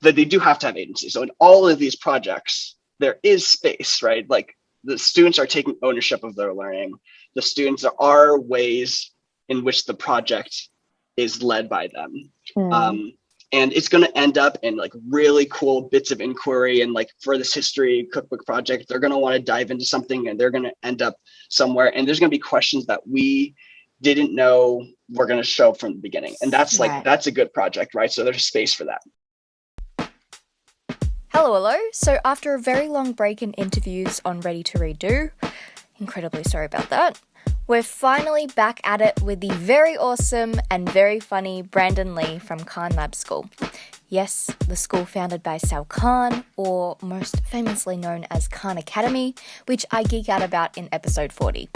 that they do have to have agency. So in all of these projects, there is space, right? Like the students are taking ownership of their learning. The students, there are ways in which the project is led by them. And it's going to end up in like really cool bits of inquiry. And like for this history cookbook project, they're going to want to dive into something and they're going to end up somewhere. And there's going to be questions that we didn't know were going to show up from the beginning. And that's like, that's a good project, right? So there's space for that. Hello. So after a very long break in interviews on Ready to Redo, incredibly sorry about that, we're finally back at it with the very awesome and very funny Brandon Lee from Khan Lab School. Yes, the school founded by Sal Khan, or most famously known as Khan Academy, which I geek out about in episode 40.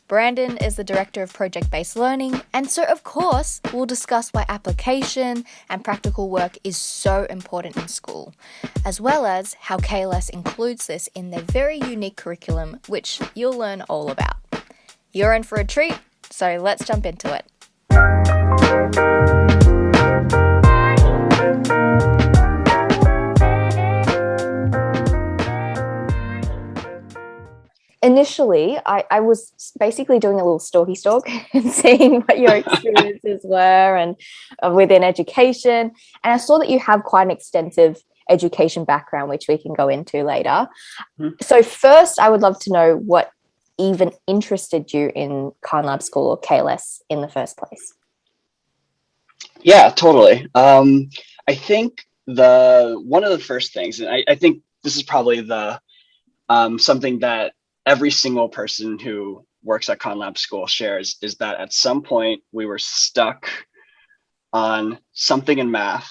Brandon is the director of project-based learning, and so of course we'll discuss why application and practical work is so important in school, as well as how KLS includes this in their very unique curriculum, which you'll learn all about. You're in for a treat, so let's jump into it. Initially, I was basically doing a little stalky stalk and seeing what your experiences were and within education. And I saw that you have quite an extensive education background, which we can go into later. So first, I would love to know what even interested you in Khan Lab School or KLS in the first place. Yeah, totally. I think one of the first things, and I think this is probably the something that every single person who works at Khan Lab School shares, is that at some point we were stuck on something in math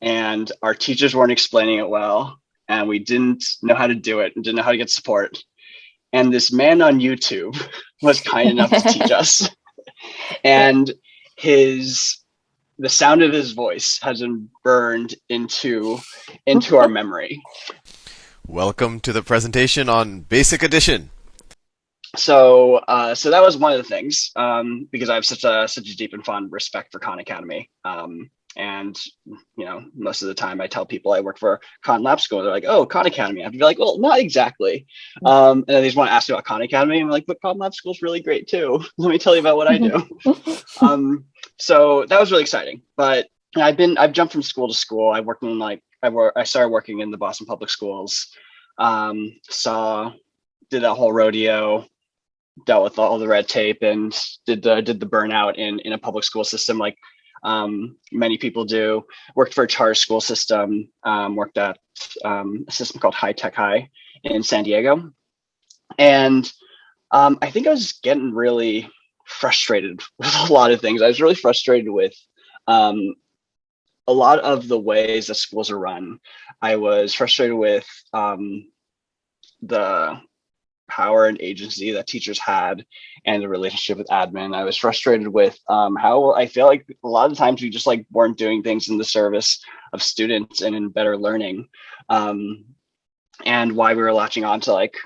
and our teachers weren't explaining it well, and we didn't know how to do it and didn't know how to get support. And this man on YouTube was kind enough to teach us. And the sound of his voice has been burned into our memory. Welcome to the presentation on Basic Addition. So that was one of the things, because I have such a deep and fond respect for Khan Academy. And, you know, most of the time I tell people I work for Khan Lab School, they're like, oh, Khan Academy. I have to be like, well, not exactly. And then they just want to ask me about Khan Academy. I'm like, but Khan Lab School is really great too. Let me tell you about what I do. So that was really exciting. But I've jumped from school to school. I started working in the Boston Public Schools, did that whole rodeo, dealt with all the red tape, and did the burnout in a public school system like many people do. Worked for a charter school system, worked at a system called High Tech High in San Diego. And I think I was getting really frustrated with a lot of things. I was really frustrated with a lot of the ways that schools are run. I was frustrated with the power and agency that teachers had and the relationship with admin. I was frustrated with how I feel like a lot of times we just like weren't doing things in the service of students and in better learning, and why we were latching on to like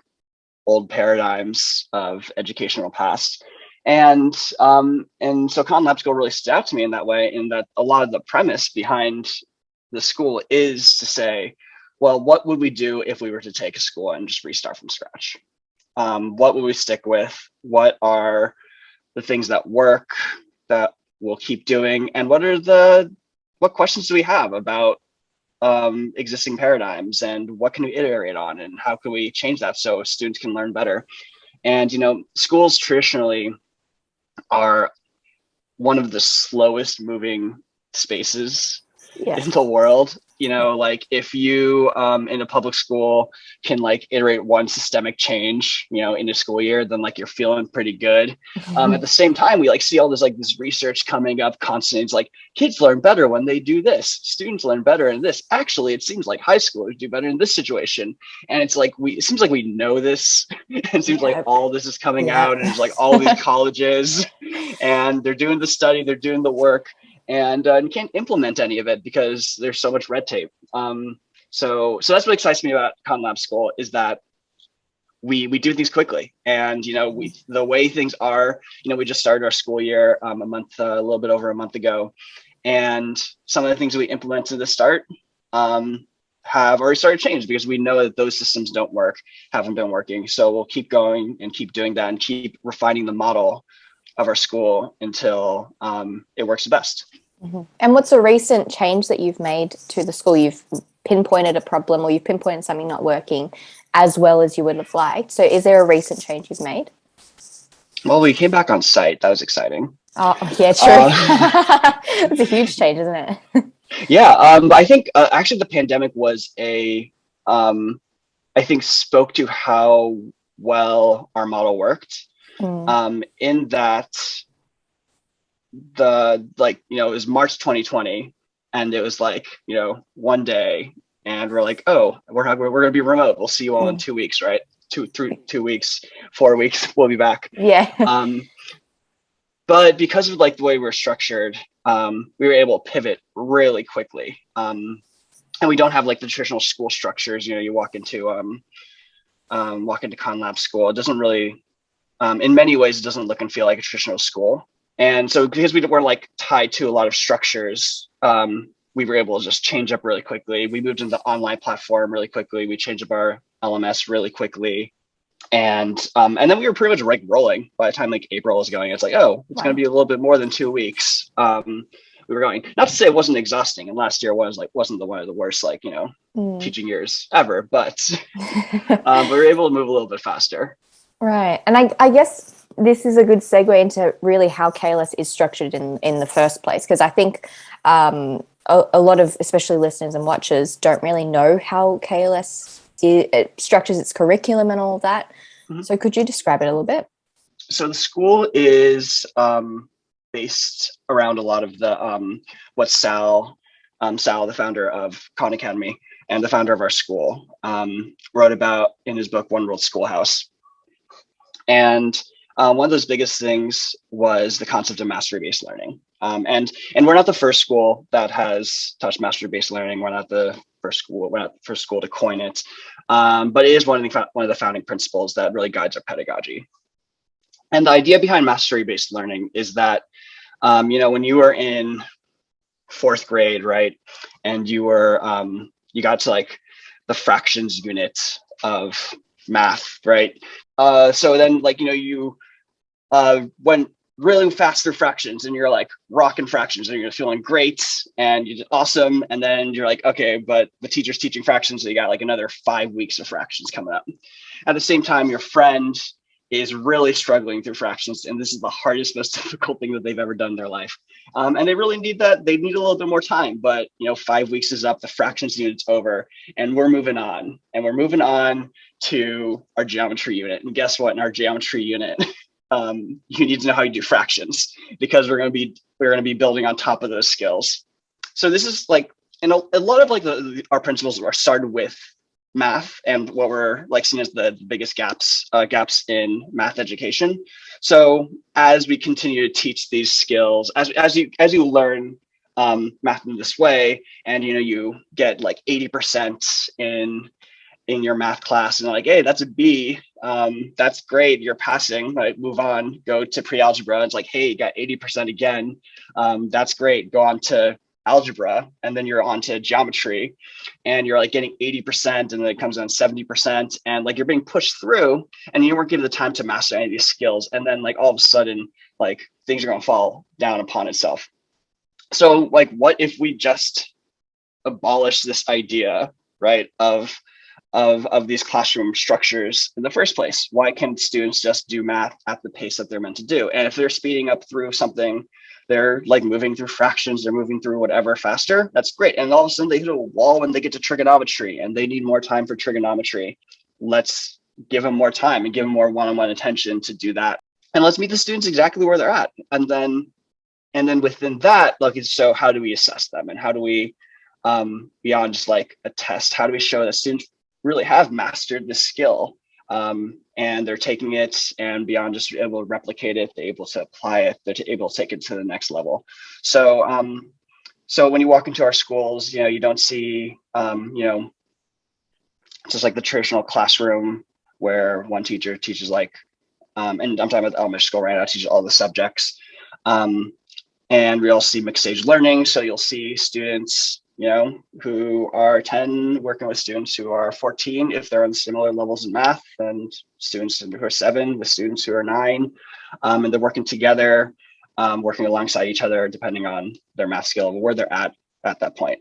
old paradigms of educational past. And so Khan Lab School really stood out to me in that way, in that a lot of the premise behind the school is to say, well, what would we do if we were to take a school and just restart from scratch? What would we stick with? What are the things that work that we'll keep doing? And what questions do we have about existing paradigms, and what can we iterate on, and how can we change that so students can learn better? And, you know, schools traditionally are one of the slowest moving spaces in the world. You know, like if you in a public school can like iterate one systemic change, you know, in a school year, then like you're feeling pretty good. At the same time, we like see all this research coming up constantly. It's like kids learn better when they do this. Students learn better in this. Actually, it seems like high schoolers do better in this situation. And it's like it seems like we know this. It seems like all this is coming out, and it's like all these colleges, and they're doing the study, they're doing the work, and can't implement any of it because there's so much red tape. So that's what excites me about Khan Lab School, is that we do things quickly. And, you know, the way things are, you know, we just started our school year a little bit over a month ago. And some of the things we implemented to start have already started to change because we know that those systems haven't been working. So we'll keep going and keep doing that and keep refining the model of our school until it works the best. Mm-hmm. And what's a recent change that you've made to the school? You've pinpointed a problem or you've pinpointed something not working as well as you would have liked. So is there a recent change you've made? Well, we came back on site. That was exciting. Oh, yeah, true. It's a huge change, isn't it? Yeah, but I think actually the pandemic was I think spoke to how well our model worked. In that it was March 2020 and it was like, one day and we're like, oh, we're going to be remote. We'll see you all in 2 weeks, right? 2 weeks, 4 weeks, we'll be back. Yeah. But because of like the way we're structured, we were able to pivot really quickly. And we don't have like the traditional school structures. You walk into ConLab school. It doesn't really, in many ways, it doesn't look and feel like a traditional school. And so because we weren't like tied to a lot of structures, we were able to just change up really quickly. We moved into the online platform really quickly. We changed up our LMS really quickly. And then we were pretty much like rolling by the time like April was going. It's like, oh, it's going to be a little bit more than 2 weeks. We were going, not to say it wasn't exhausting, and last year wasn't one of the worst teaching years ever, but we were able to move a little bit faster. Right. And I guess this is a good segue into really how KLS is structured in the first place, because I think a lot of especially listeners and watchers don't really know how KLS it structures its curriculum and all of that. Mm-hmm. So could you describe it a little bit? So the school is based around a lot of the what Sal, the founder of Khan Academy and the founder of our school, wrote about in his book, One World Schoolhouse. And one of those biggest things was the concept of mastery-based learning. And we're not the first school that has touched mastery-based learning. We're not the first school to coin it. But it is one of the founding principles that really guides our pedagogy. And the idea behind mastery-based learning is that, when you were in 4th grade, right, and you got to like the fractions unit of math, right? So then you went really fast through fractions and you're like rocking fractions and you're feeling great and you did awesome. And then you're like, okay, but the teacher's teaching fractions. So you got like another 5 weeks of fractions coming up. At the same time, your friend is really struggling through fractions. And this is the hardest, most difficult thing that they've ever done in their life. And they really need that. They need a little bit more time, but 5 weeks is up, the fractions unit's over and we're moving on to our geometry unit. And guess what? In our geometry unit, you need to know how you do fractions because we're going to be building on top of those skills. So this is like, and a lot of our principles are started with math and what we're like seen as the biggest gaps in math education. So as we continue to teach these skills, as you learn math in this way, and you get like 80% in your math class and like, hey, that's a B. That's great. You're passing, right? Move on, go to pre-algebra. It's like, hey, you got 80% again. That's great. Go on to algebra. And then you're on to geometry and you're like getting 80% and then it comes down 70%. And like, you're being pushed through and you weren't given the time to master any of these skills. And then like all of a sudden, like things are going to fall down upon itself. So like, what if we just abolish this idea, right, of these classroom structures in the first place? Why can't students just do math at the pace that they're meant to do? And if they're speeding up through something, they're like moving through fractions, they're moving through whatever faster, that's great. And all of a sudden they hit a wall when they get to trigonometry and they need more time for trigonometry. Let's give them more time and give them more one-on-one attention to do that. And let's meet the students exactly where they're at. And then within that, so how do we assess them? And how do we, beyond just like a test, how do we show that students really have mastered this skill and they're taking it and beyond just able to replicate it, they're able to apply it, they're able to take it to the next level. So so when you walk into our schools, you don't see just like the traditional classroom where one teacher teaches like and I'm talking about the elementary school right now, teaches all the subjects, and we all see mixed stage learning. So you'll see students who are 10 working with students who are 14 if they're on similar levels in math, and students who are 7 with students who are 9. And they're working together, working alongside each other, depending on their math skill, where they're at that point.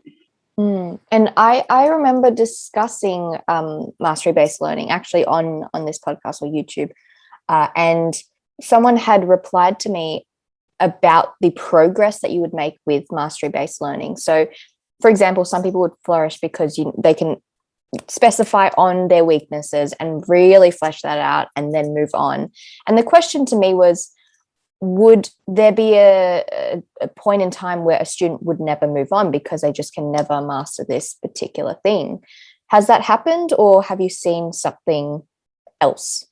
And I remember discussing mastery-based learning actually on this podcast or YouTube, and someone had replied to me about the progress that you would make with mastery-based learning. So, for example, some people would flourish because they can specify on their weaknesses and really flesh that out and then move on. And the question to me was, would there be a point in time where a student would never move on because they just can never master this particular thing? Has that happened, or have you seen something else?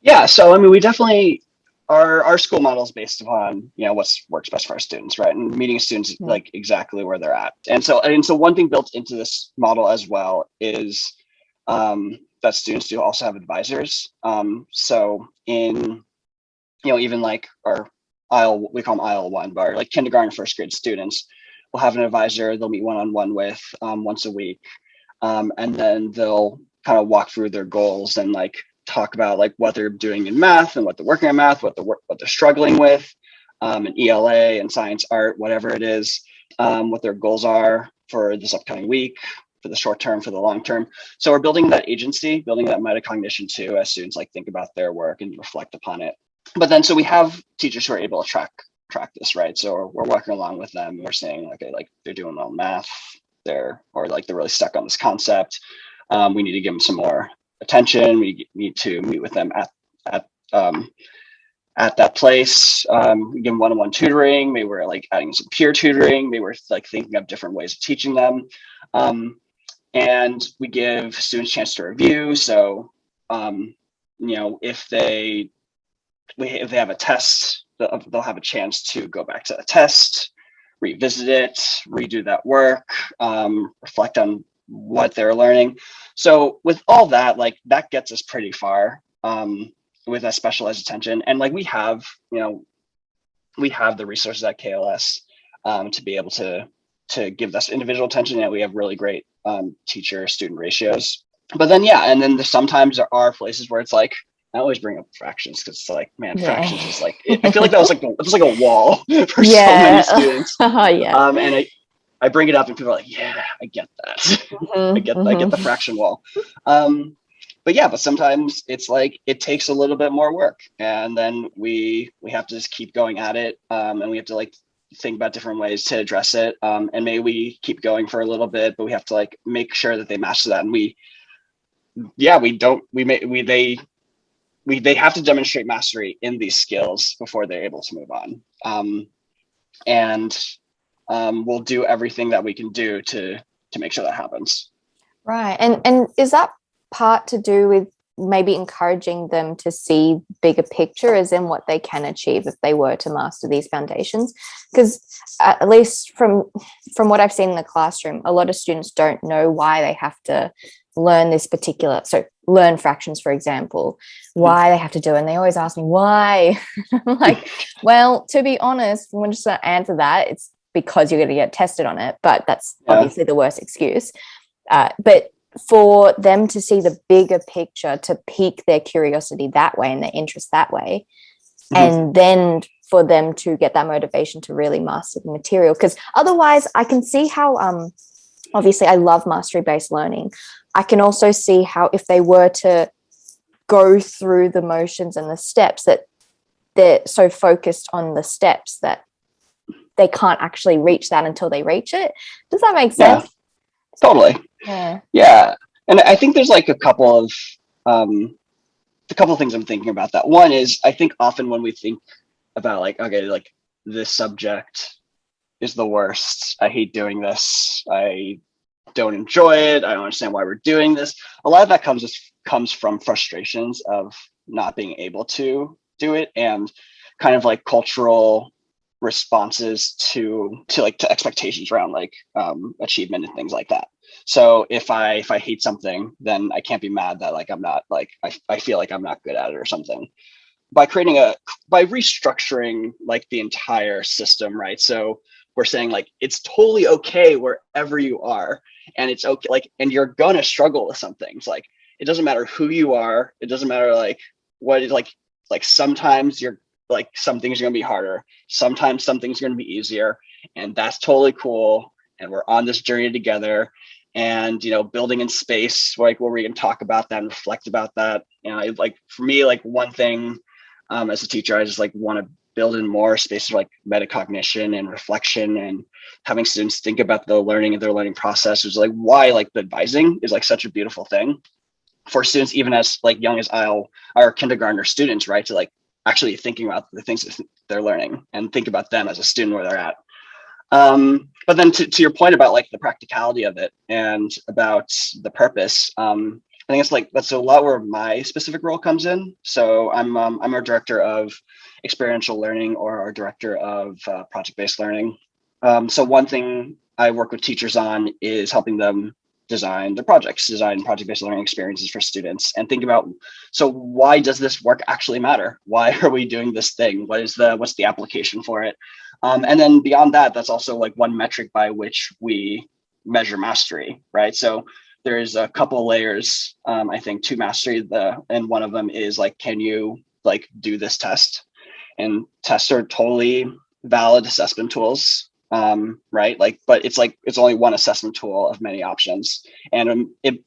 Yeah, so I mean, we definitely, our school model is based upon what works best for our students, right, and meeting students like exactly where they're at. And so one thing built into this model as well is that students do also have advisors. So in even like our we call them IL1, but like kindergarten, first grade students will have an advisor they'll meet one-on-one with once a week, and then they'll kind of walk through their goals and like talk about like what they're doing in math and what they're working on math, what they're struggling with, in ELA and science, art, whatever it is, what their goals are for this upcoming week, for the short term, for the long term. So we're building that agency, building that metacognition too, as students like think about their work and reflect upon it. But then, so we have teachers who are able to track this, right? So we're walking along with them. We're saying, okay, like they're doing well in math, they're really stuck on this concept. We need to give them some more attention. We need to meet with them at that place. We give them one-on-one tutoring. Maybe we're like adding some peer tutoring. Maybe we're like thinking of different ways of teaching them. And we give students a chance to review. So, if they have a test, they'll have a chance to go back to the test, revisit it, redo that work, reflect on what they're learning. So with all that, like that gets us pretty far with that specialized attention. And like we have the resources at KLS to be able to give us individual attention. And we have really great teacher-student ratios. But then, and then sometimes there are places where it's like, I always bring up fractions because it's like, man, fractions is like, I feel like that was like, it's like a wall for so many students. And I bring it up and people are like, yeah, I get that. I get the fraction wall. But sometimes it's like, it takes a little bit more work, and then we have to just keep going at it. And we have to like think about different ways to address it. And maybe we keep going for a little bit, but we have to like make sure that they master that. And they have to demonstrate mastery in these skills before they're able to move on. We'll do everything that we can do to make sure that happens. Right. And is that part to do with maybe encouraging them to see bigger picture as in what they can achieve if they were to master these foundations? Because at least from what I've seen in the classroom, a lot of students don't know why they have to learn this particular, so learn fractions, for example, why they have to do it. And they always ask me why. I'm like, well, to be honest, I'm just going to answer that. It's because you're going to get tested on it, but that's obviously the worst excuse. But for them to see the bigger picture, to pique their curiosity that way and their interest that way, and then for them to get that motivation to really master the material. Because otherwise I can see how, obviously I love mastery-based learning. I can also see how if they were to go through the motions and the steps, that they're so focused on the steps that they can't actually reach that until they reach it. Does that make sense? Yeah, totally. Yeah. And I think there's like a couple of things I'm thinking about that. One is, I think often when we think about like, okay, like this subject is the worst, I hate doing this, I don't enjoy it, I don't understand why we're doing this. A lot of that comes from frustrations of not being able to do it, and kind of like cultural responses to expectations around like achievement and things like that. So if I hate something, then I can't be mad that like I'm not like I feel like I'm not good at it or something. By restructuring like the entire system, right? So we're saying like, it's totally okay wherever you are. And it's okay, like, and you're gonna struggle with some things. Like, it doesn't matter who you are. It doesn't matter like what is like sometimes you're like, some things are gonna be harder. Sometimes some things are gonna be easier, and that's totally cool. And we're on this journey together. And, you know, building in space, like where we can talk about that and reflect about that. And like, for me, like one thing as a teacher, I just like want to build in more spaces like metacognition and reflection, and having students think about the learning and their learning process, is like why like the advising is like such a beautiful thing for students, even as like young as our kindergartner students, right? To like actually thinking about the things that they're learning and think about them as a student where they're at. But then to your point about like the practicality of it and about the purpose, I think it's like, that's a lot where my specific role comes in. So I'm our director of experiential learning, or our director of project-based learning. So one thing I work with teachers on is helping them design their projects, design project-based learning experiences for students, and think about, so why does this work actually matter? Why are we doing this thing? What's the application for it? And then beyond that, that's also like one metric by which we measure mastery, right? So there's a couple layers, I think, to mastery. And one of them is like, can you like do this test? And tests are totally valid assessment tools, right? Like, but it's only one assessment tool of many options, and it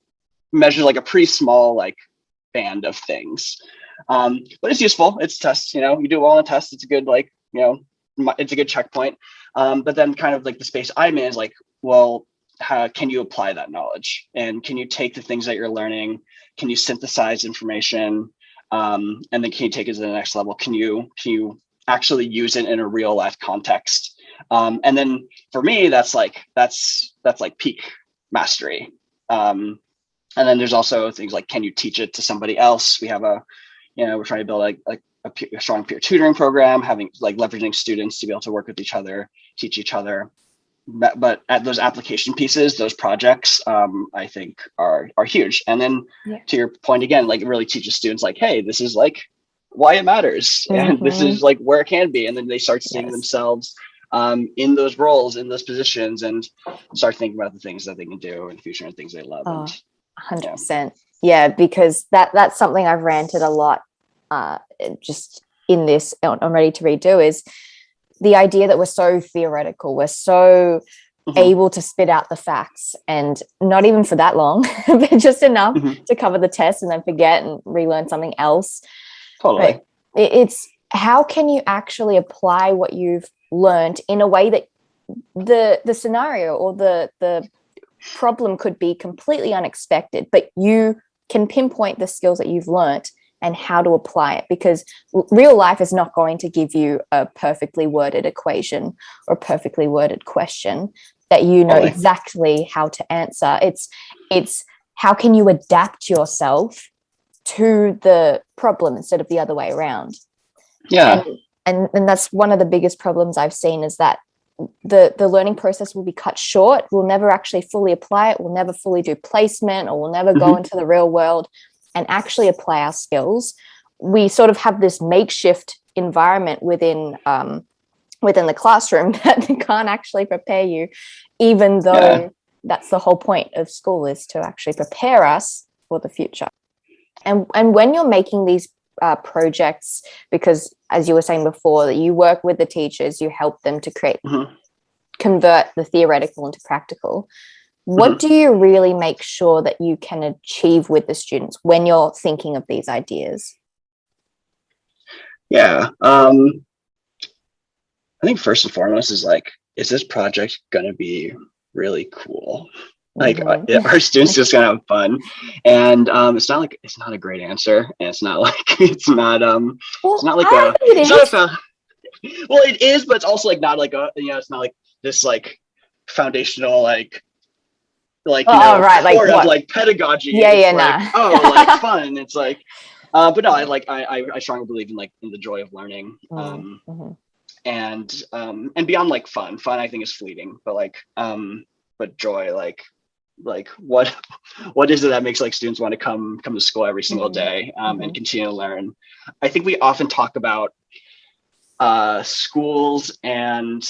measures like a pretty small like band of things. But it's useful. It's tests. You know, you do well on a test. It's a good like, you know, it's a good checkpoint. But then kind of like the space I'm in is like, well, how can you apply that knowledge? And can you take the things that you're learning? Can you synthesize information? And then can you take it to the next level? Can you actually use it in a real life context? And then for me, that's like peak mastery. And then there's also things like, can you teach it to somebody else? We have we're trying to build like a strong peer tutoring program, having like leveraging students to be able to work with each other, teach each other. But at those application pieces, those projects, I think are huge. And then to your point again, like it really teaches students like, hey, this is like why it matters, and this is like where it can be. And then they start seeing themselves in those roles, in those positions, and start thinking about the things that they can do in the future and things they love. 100%. Yeah, because that's something I've ranted a lot just in this on Ready to Redo, is the idea that we're so theoretical, we're so able to spit out the facts, and not even for that long, but just enough to cover the test and then forget and relearn something else. Totally. But it's how can you actually apply what you've learned in a way that the scenario or the problem could be completely unexpected, but you can pinpoint the skills that you've learned and how to apply it, because real life is not going to give you a perfectly worded equation or perfectly worded question that you know exactly how to answer. It's how can you adapt yourself to the problem instead of the other way around. And that's one of the biggest problems I've seen, is that the learning process will be cut short. We'll never actually fully apply it. We'll never fully do placement, or we'll never go into the real world and actually apply our skills. We sort of have this makeshift environment within the classroom that can't actually prepare you, even though that's the whole point of school, is to actually prepare us for the future. And when you're making these projects, because as you were saying before, that you work with the teachers, you help them to convert the theoretical into practical. What do you really make sure that you can achieve with the students when you're thinking of these ideas? I think first and foremost is like, is this project going to be really cool? Like, are students just going to have fun? And it's not a great answer, and it's not like it's not well, it is, but it's also like not like it's not like this like foundational like of like pedagogy. Like fun. It's like but no, I strongly believe in the joy of learning. And beyond like fun I think is fleeting, but but joy, like what is it that makes like students want to come to school every single day and continue to learn? I think we often talk about schools and,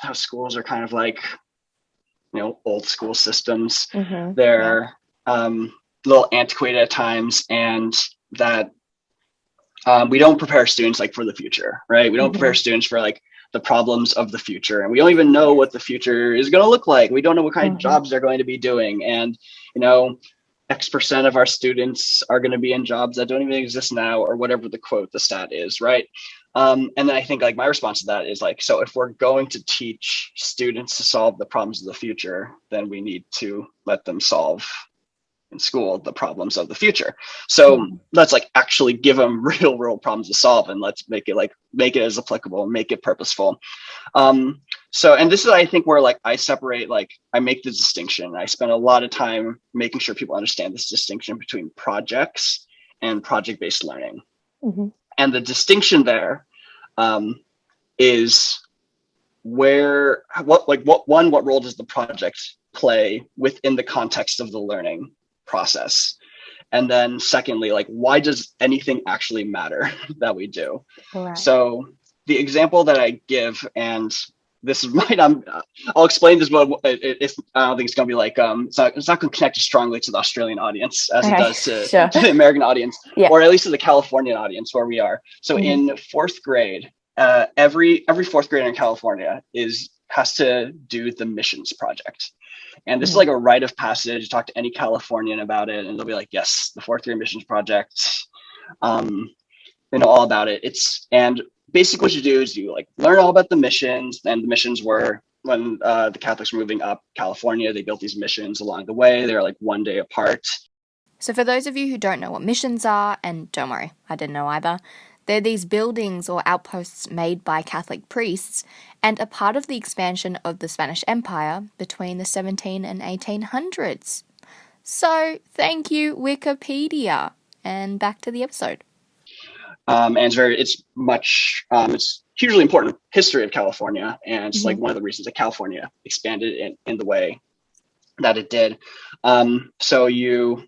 how schools are kind of like, old school systems. They're a little antiquated at times, and that we don't prepare students like for the future, right? We don't prepare students for like the problems of the future, and we don't even know what the future is going to look like. We don't know what kind of jobs they're going to be doing, and X% of our students are going to be in jobs that don't even exist now, or whatever the stat is, right? And then I think like my response to that is like, so if we're going to teach students to solve the problems of the future, then we need to let them solve in school the problems of the future. So let's like actually give them real world problems to solve, and let's make it as applicable, make it purposeful. So, and this is, I think, where like I separate, like I make the distinction. I spend a lot of time making sure people understand this distinction between projects and project-based learning. And the distinction there is what role does the project play within the context of the learning process? And then secondly, like, why does anything actually matter that we do? Right. So the example that I give, and this might, I'll explain this, but I don't think it's going to be like, it's not going to connect as strongly to the Australian audience as it does to the American audience, or at least to the Californian audience where we are. So in fourth grade, every fourth grader in California has to do the missions project. And this is like a rite of passage. Talk to any Californian about it, and they'll be like, yes, the fourth grade missions project. They know all about it. And basically what you do is you like learn all about the missions. And the missions were when the Catholics were moving up California, they built these missions along the way. They're like one day apart. So for those of you who don't know what missions are, and don't worry, I didn't know either, they're these buildings or outposts made by Catholic priests and a part of the expansion of the Spanish Empire between the 17 and 1800s. So thank you, Wikipedia. And back to the episode. And it's hugely important history of California. And it's like one of the reasons that California expanded in the way that it did. So you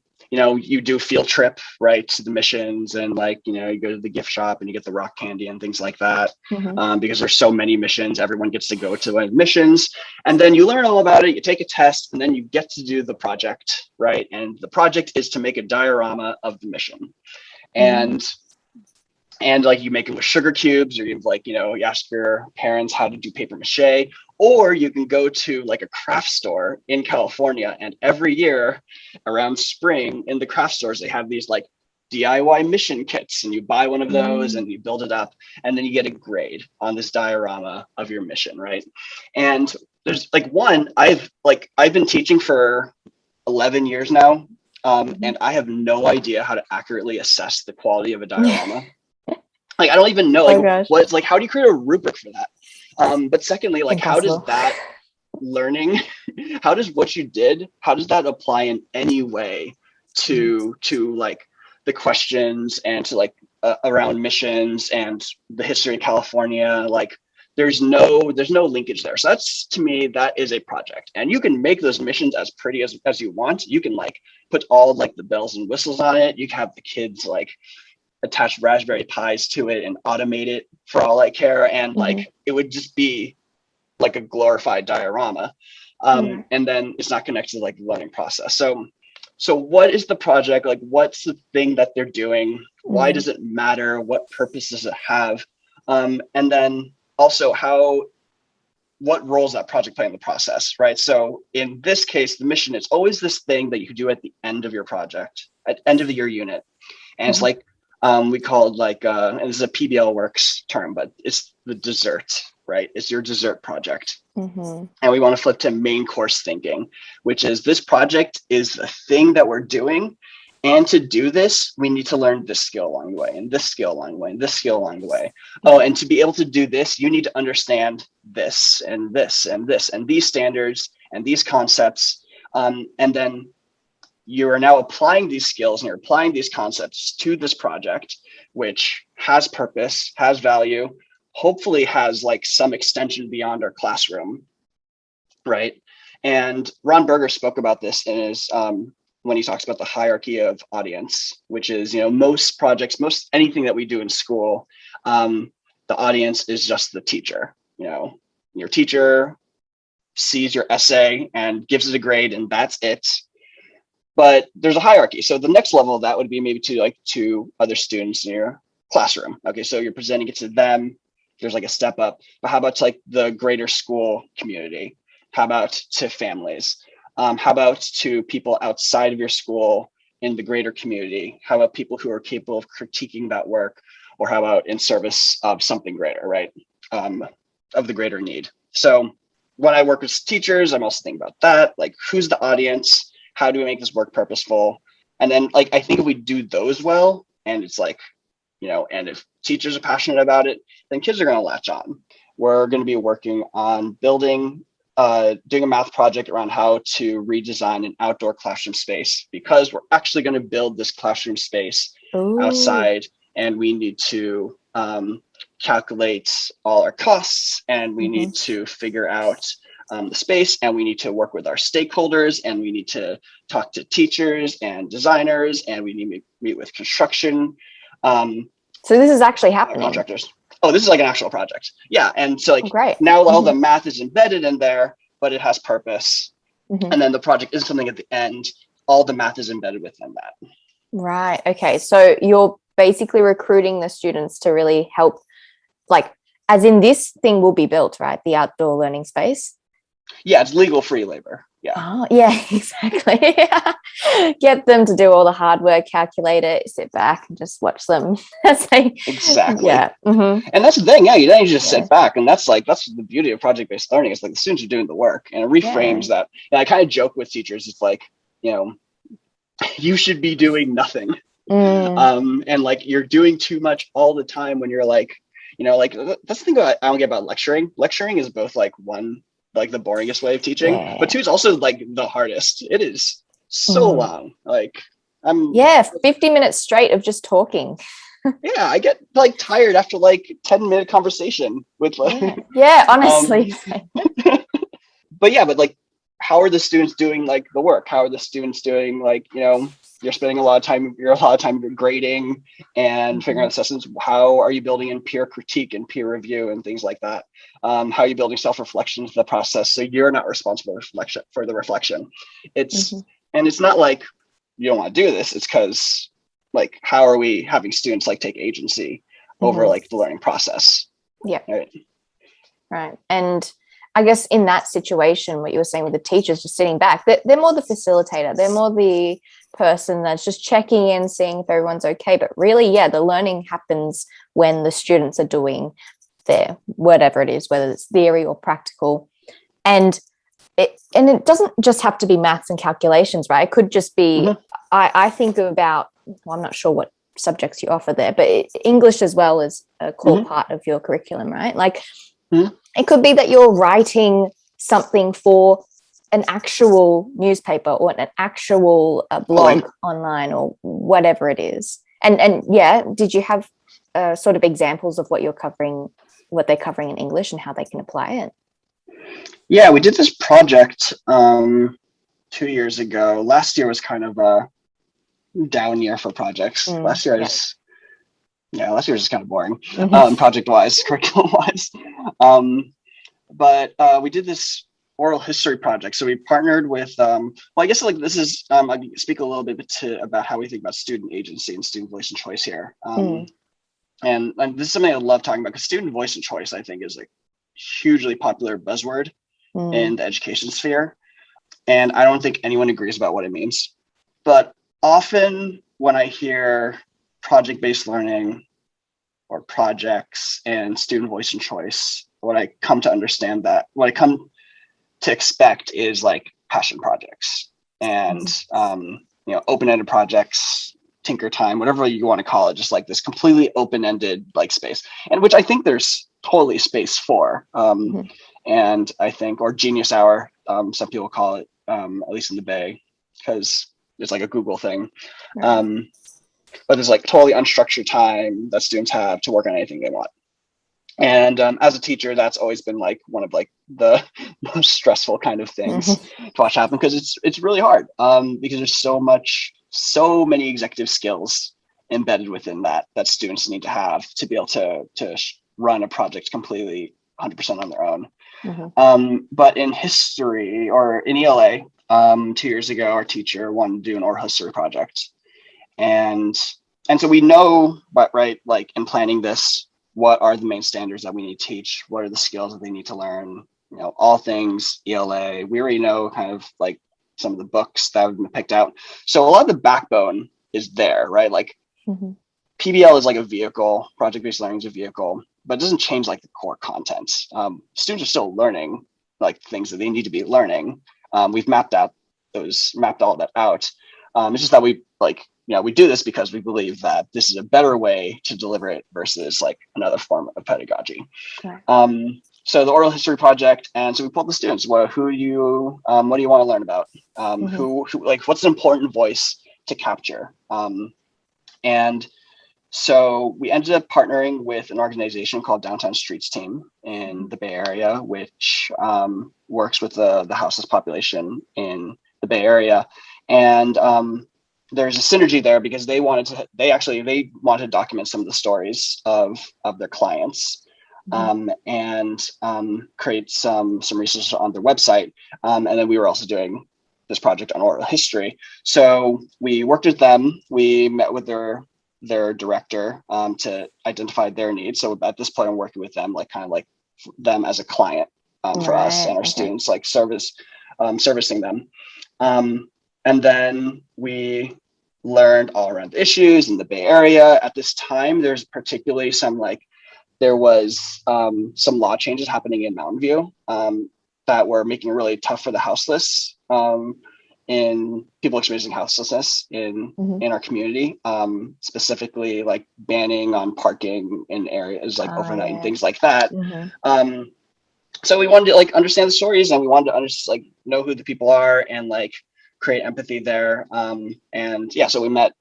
do field trip, right, to the missions, and like, you go to the gift shop and you get the rock candy and things like that. Because there's so many missions, everyone gets to go to one of the missions, and then you learn all about it, you take a test, and then you get to do the project, right? And the project is to make a diorama of the mission. And like you make it with sugar cubes, or you ask your parents how to do paper mache, or you can go to like a craft store in California, and every year around spring in the craft stores, they have these like DIY mission kits, and you buy one of those and you build it up, and then you get a grade on this diorama of your mission, right? And there's like I've been teaching for 11 years now, and I have no idea how to accurately assess the quality of a diorama. Like, I don't even know, how do you create a rubric for that? But secondly, like, impossible. How does that learning, how does what you did, how does that apply in any way to like the questions and to like around missions and the history of California? Like, there's no linkage there. So that's, to me, that is a project. And you can make those missions as pretty as you want. You can like put all like the bells and whistles on it. You can have the kids like attach Raspberry Pis to it and automate it for all I care, and like it would just be like a glorified diorama, and then it's not connected to like the learning process. So what is the project, like what's the thing that they're doing, why does it matter, what purpose does it have, and then also what roles that project play in the process, right? So in this case, the mission is always this thing that you can do at the end of your project, at end of your unit, and it's like we called like, and this is a PBL Works term, but it's the dessert, right? It's your dessert project. And we want to flip to main course thinking, which is this project is the thing that we're doing. And to do this, we need to learn this skill along the way, and this skill along the way, and this skill along the way. Oh, and to be able to do this, you need to understand this and this and this and these standards and these concepts. And then you are now applying these skills and you're applying these concepts to this project, which has purpose, has value, hopefully has like some extension beyond our classroom, right? And Ron Berger spoke about this in his, when he talks about the hierarchy of audience, which is, most projects, most anything that we do in school, the audience is just the teacher. Your teacher sees your essay and gives it a grade, and that's it. But there's a hierarchy. So the next level of that would be maybe to other students in your classroom. Okay, so you're presenting it to them. There's like a step up. But how about to like the greater school community? How about to families? How about to people outside of your school in the greater community? How about people who are capable of critiquing that work? Or how about in service of something greater, right? Of the greater need. So when I work with teachers, I'm also thinking about that. Like, who's the audience? How do we make this work purposeful? And then like, I think if we do those well, and it's like, and if teachers are passionate about it, then kids are going to latch on. We're going to be working on doing a math project around how to redesign an outdoor classroom space, because we're actually going to build this classroom space outside, and we need to calculate all our costs, and we need to figure out the space, and we need to work with our stakeholders, and we need to talk to teachers and designers, and we need to meet with construction. So this is actually happening. Contractors. Oh, this is like an actual project. Yeah. And so like great. Now all the math is embedded in there, but it has purpose. And then the project is something at the end. All the math is embedded within that. Right. Okay. So you're basically recruiting the students to really help, like, as in this thing will be built, right? The outdoor learning space. Yeah, it's legal free labor. Yeah. Oh, yeah, exactly. Get them to do all the hard work, calculate it, sit back and just watch them. Exactly. Yeah. And that's the thing. Yeah, you don't just sit back. And that's the beauty of project-based learning. It's like the students are doing the work, and it reframes that. And I kind of joke with teachers. It's like, you should be doing nothing. And like, you're doing too much all the time when you're like, like that's the thing I don't get about lecturing. Lecturing is both like one, like the boringest way of teaching, but two is also like the hardest. It is so long. Like 50 minutes straight of just talking. Yeah, I get like tired after like 10-minute conversation with like honestly. But like, how are the students doing like the work? How are the students doing like, you're spending a lot of time grading and figuring out assessments. How are you building in peer critique and peer review and things like that? How are you building self-reflection into the process so you're not responsible for the reflection? It's and it's not like you don't want to do this. It's because like, how are we having students like take agency over like the learning process? Yeah. Right. And I guess in that situation, what you were saying with the teachers just sitting back, they're more the facilitator. They're more the person that's just checking in, seeing if everyone's okay. But really, the learning happens when the students are doing their whatever it is, whether it's theory or practical. And it doesn't just have to be maths and calculations, right? It could just be, I think about, I'm not sure what subjects you offer there, but English as well is a core part of your curriculum, right? Like, it could be that you're writing something for an actual newspaper or an actual blog online or whatever it is. And did you have sort of examples of what you're covering, what they're covering in English and how they can apply it? Yeah, we did this project 2 years ago. Last year was kind of a down year for projects. Last year was just kind of boring, project-wise, curriculum-wise. But we did this oral history project. So we partnered with, I guess like this is, I can speak a little bit about how we think about student agency and student voice and choice here. And this is something I love talking about, because student voice and choice, I think, is like hugely popular buzzword in the education sphere. And I don't think anyone agrees about what it means. But often when I hear project-based learning or projects and student voice and choice, what I come to expect is like passion projects and open-ended projects, tinker time, whatever you want to call it, just like this completely open-ended like space, and which I think there's totally space for. And I think, or genius hour, some people call it, at least in the Bay, because it's like a Google thing. But there's like totally unstructured time that students have to work on anything they want. And as a teacher, that's always been like one of like the most stressful kind of things to watch happen, because it's really hard, because there's so many executive skills embedded within that students need to have to be able to run a project completely 100% on their own. Mm-hmm. But in history or in ELA, 2 years ago, our teacher wanted to do an oral history project. And so we know, but right, like in planning this, what are the main standards that we need to teach? What are the skills that they need to learn? You know, all things ELA. We already know kind of like some of the books that have been picked out. So a lot of the backbone is there, right? Like PBL is like a vehicle, project-based learning is a vehicle, but it doesn't change like the core content. Students are still learning like things that they need to be learning. We've mapped all that out. It's just that we we do this because we believe that this is a better way to deliver it versus like another form of pedagogy. Okay. So the oral history project, and so we pulled the students. What do you want to learn about? Who like what's an important voice to capture? And so we ended up partnering with an organization called Downtown Streets Team in the Bay Area, which works with the houseless population in the Bay Area. And there's a synergy there because they wanted to document some of the stories of their clients and create some resources on their website. And then we were also doing this project on oral history. So we worked with them. We met with their director to identify their needs. So at this point, I'm working with them, like kind of like them as a client for us and our students, like servicing them. And then we learned all around the issues in the Bay Area. At this time, there's particularly there was some law changes happening in Mountain View that were making it really tough for the houseless, in people experiencing houselessness in our community, specifically like banning on parking in areas like overnight and things like that. So we wanted to like understand the stories, and we wanted to know who the people are and like create empathy there. So we met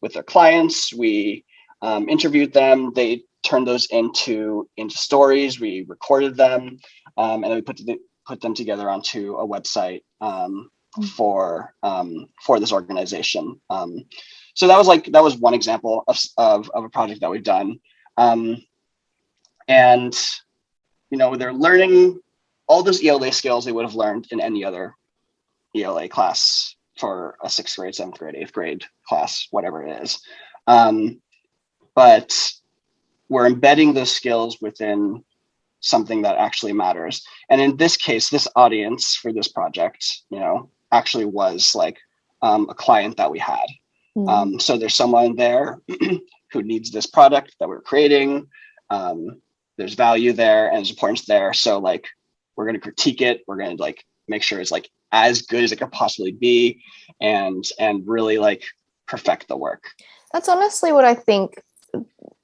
with their clients. We interviewed them. They turned those into stories. We recorded them, and then we put them together onto a website for this organization. So that was one example of a project that we've done. And they're learning all those ELA skills they would have learned in any other ELA class for a 6th grade, 7th grade, 8th grade class, whatever it is. But we're embedding those skills within something that actually matters. And in this case, this audience for this project, actually was like a client that we had. So there's someone there who needs this product that we're creating. There's value there and there's importance there. So like, we're going to critique it. We're going to like make sure it's like as good as it could possibly be, and really like perfect the work. That's honestly what I think.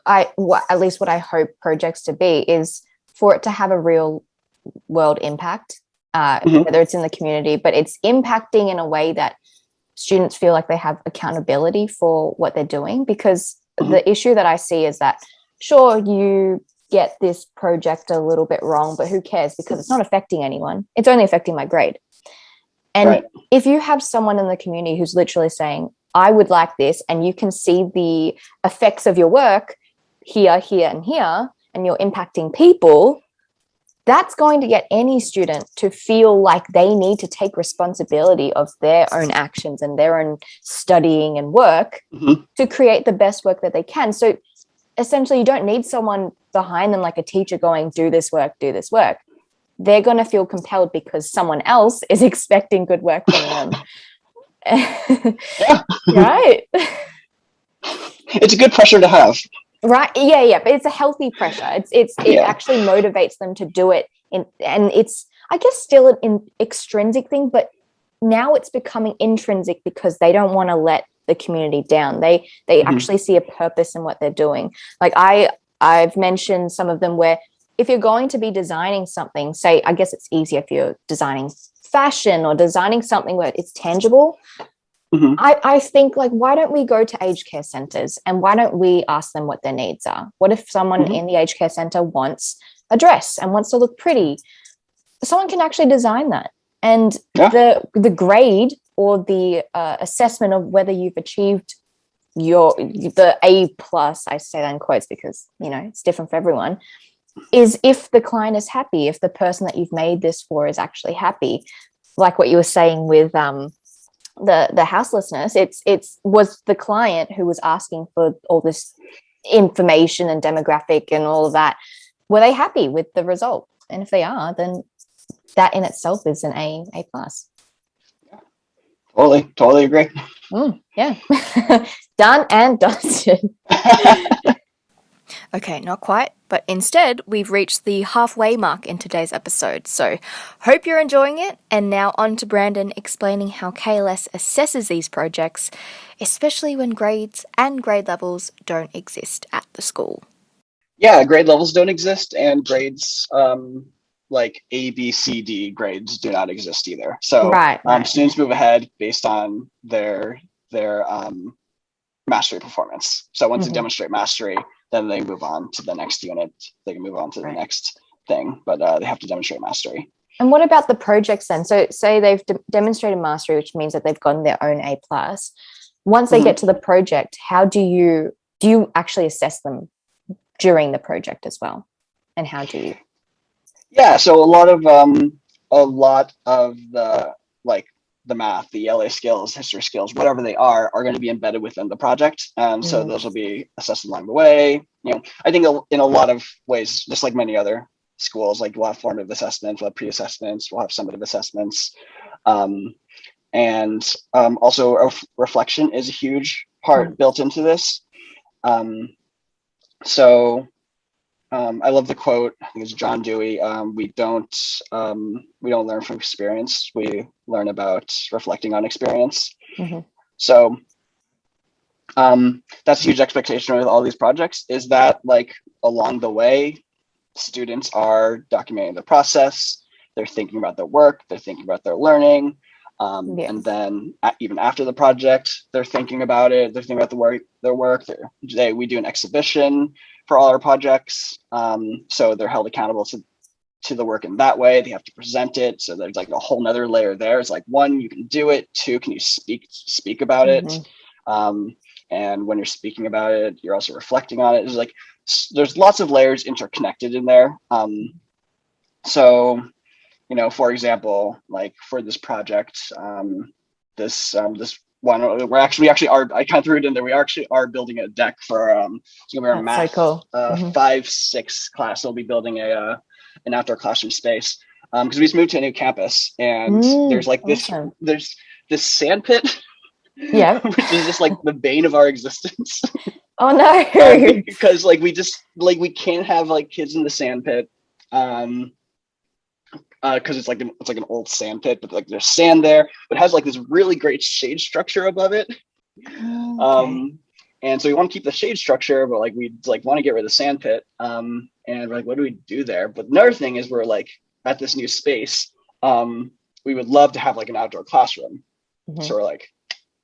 At least what I hope projects to be is for it to have a real world impact, whether it's in the community, but it's impacting in a way that students feel like they have accountability for what they're doing. Because the issue that I see is that, sure, you get this project a little bit wrong, but who cares? Because it's not affecting anyone. It's only affecting my grade. And if you have someone in the community who's literally saying, I would like this, and you can see the effects of your work here, here, and here, and you're impacting people, that's going to get any student to feel like they need to take responsibility of their own actions and their own studying and work to create the best work that they can. So essentially, you don't need someone behind them like a teacher going, do this work, do this work. They're going to feel compelled because someone else is expecting good work from them. Right? It's a good pressure to have. Right. Yeah. But it's a healthy pressure. It actually motivates them to do it. And it's, I guess, still an extrinsic thing, but now it's becoming intrinsic because they don't want to let the community down. They actually see a purpose in what they're doing. Like I've mentioned some of them where if you're going to be designing something, say, I guess it's easier if you're designing fashion or designing something where it's tangible. I think, like, why don't we go to aged care centers and why don't we ask them what their needs are? What if someone in the aged care center wants a dress and wants to look pretty? Someone can actually design that. And the grade or the assessment of whether you've achieved the A plus, I say that in quotes because, it's different for everyone, is if the client is happy, if the person that you've made this for is actually happy. Like what you were saying with the houselessness, it's was the client who was asking for all this information and demographic and all of that, were they happy with the result? And if they are, then that in itself is an A plus. Totally agree. Yeah. Done and dusted. Okay, not quite, but instead we've reached the halfway mark in today's episode, so hope you're enjoying it. And now on to Brandon explaining how KLS assesses these projects, especially when grades and grade levels don't exist at the school. Yeah, grade levels don't exist, and grades like A, B, C, D grades do not exist either. So right. Students move ahead based on their mastery performance. So once they demonstrate mastery, then they move on to the next unit. They can move on to the next thing, but they have to demonstrate mastery. And what about the projects then? So say they've demonstrated mastery, which means that they've gotten their own A plus. Once they get to the project, how do you actually assess them during the project as well? And how do you? Yeah, so a lot of the the math, the LA skills, history skills, whatever they are going to be embedded within the project. So those will be assessed along the way. I think in a lot of ways, just like many other schools, like we'll have formative assessments, we'll have pre-assessments, we'll have summative assessments. And also reflection is a huge part built into this. I love the quote. I think it's John Dewey. We don't learn from experience. We learn about reflecting on experience. So that's a huge expectation with all these projects, is that like along the way, students are documenting the process. They're thinking about their work. They're thinking about their learning. And then even after the project, they're thinking about it. They're thinking about their work. We do an exhibition for all our projects. So they're held accountable to the work in that way. They have to present it. So there's like a whole nother layer there. It's like, one, you can do it. Two, can you speak about it? And when you're speaking about it, you're also reflecting on it. There's lots of layers interconnected in there. For example, like for this project, this one, I kind of threw it in there. We actually are building a deck for it's gonna be our math 5-6 class. They'll be building an outdoor classroom space because we just moved to a new campus, and there's like there's this sand pit, which is just like the bane of our existence. Oh no! Because we can't have like kids in the sand pit. Because it's like an old sand pit, but like there's sand there, but it has like this really great shade structure above it. And so we want to keep the shade structure, but like we want to get rid of the sand pit. And we're like, what do we do there? But another thing is we're like at this new space. We would love to have like an outdoor classroom. So we're like,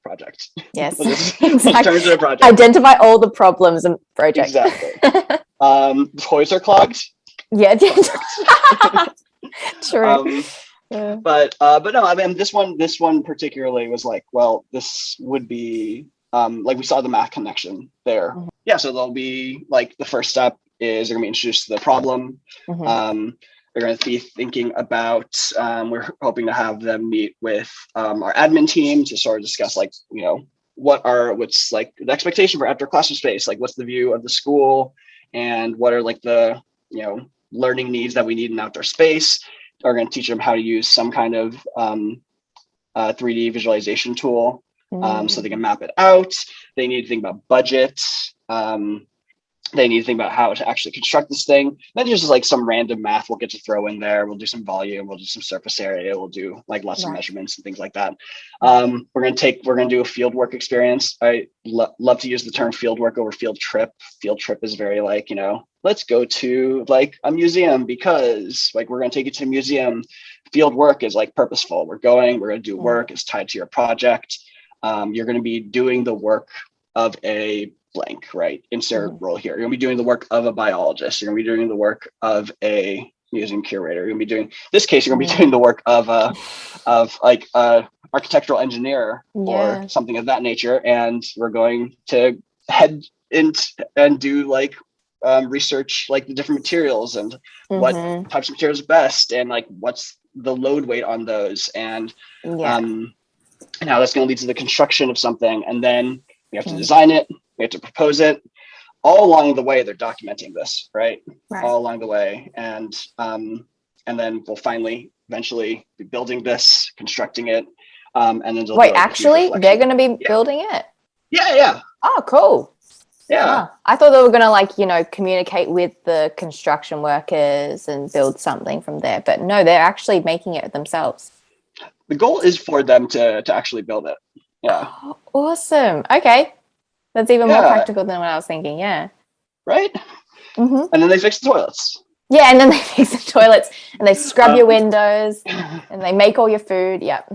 project. Yes, exactly. Turn into a project. Identify all the problems and project. Exactly. Toys are clogged. Yeah. True. But no, I mean this one particularly was like, well, this would be like we saw the math connection there. Yeah, so they'll be like the first step is they're gonna be introduced to the problem. They're going to be thinking about, we're hoping to have them meet with our admin team to sort of discuss like, what's like the expectation for outdoor classroom space, like what's the view of the school, and what are like the, learning needs that we need in outdoor space. We're going to teach them how to use some kind of 3D visualization tool so they can map it out. They need to think about budget. They need to think about how to actually construct this thing. Then just like some random math we'll get to throw in there. We'll do some volume, we'll do some surface area, we'll do like lots of measurements and things like that. We're going to do a field work experience. I love to use the term field work over field trip. Field trip is very like, let's go to like a museum because like we're going to take you to a museum. Field work is like purposeful. We're going to do work. It's tied to your project. You're going to be doing the work of a blank, right? Insert role here. You're going to be doing the work of a biologist. You're going to be doing the work of a, museum curator. You're gonna be doing this case. You're gonna be doing the work of like architectural engineer or something of that nature, and we're going to head in and do like research like the different materials and what types of materials are best, and like what's the load weight on those, and how that's going to lead to the construction of something. And then we have to design it, we have to propose it. All along the way, they're documenting this, right? All along the way, and then we'll finally eventually be building this, constructing it, and then wait, actually they're going to be building it? Yeah. Oh, cool. Yeah. I thought they were going to like, communicate with the construction workers and build something from there. But no, they're actually making it themselves. The goal is for them to actually build it. Yeah. Oh, awesome. Okay. That's even more practical than what I was thinking. Yeah. Right? And then they fix the toilets. Yeah, and then they fix the toilets and they scrub your windows and they make all your food. Yep.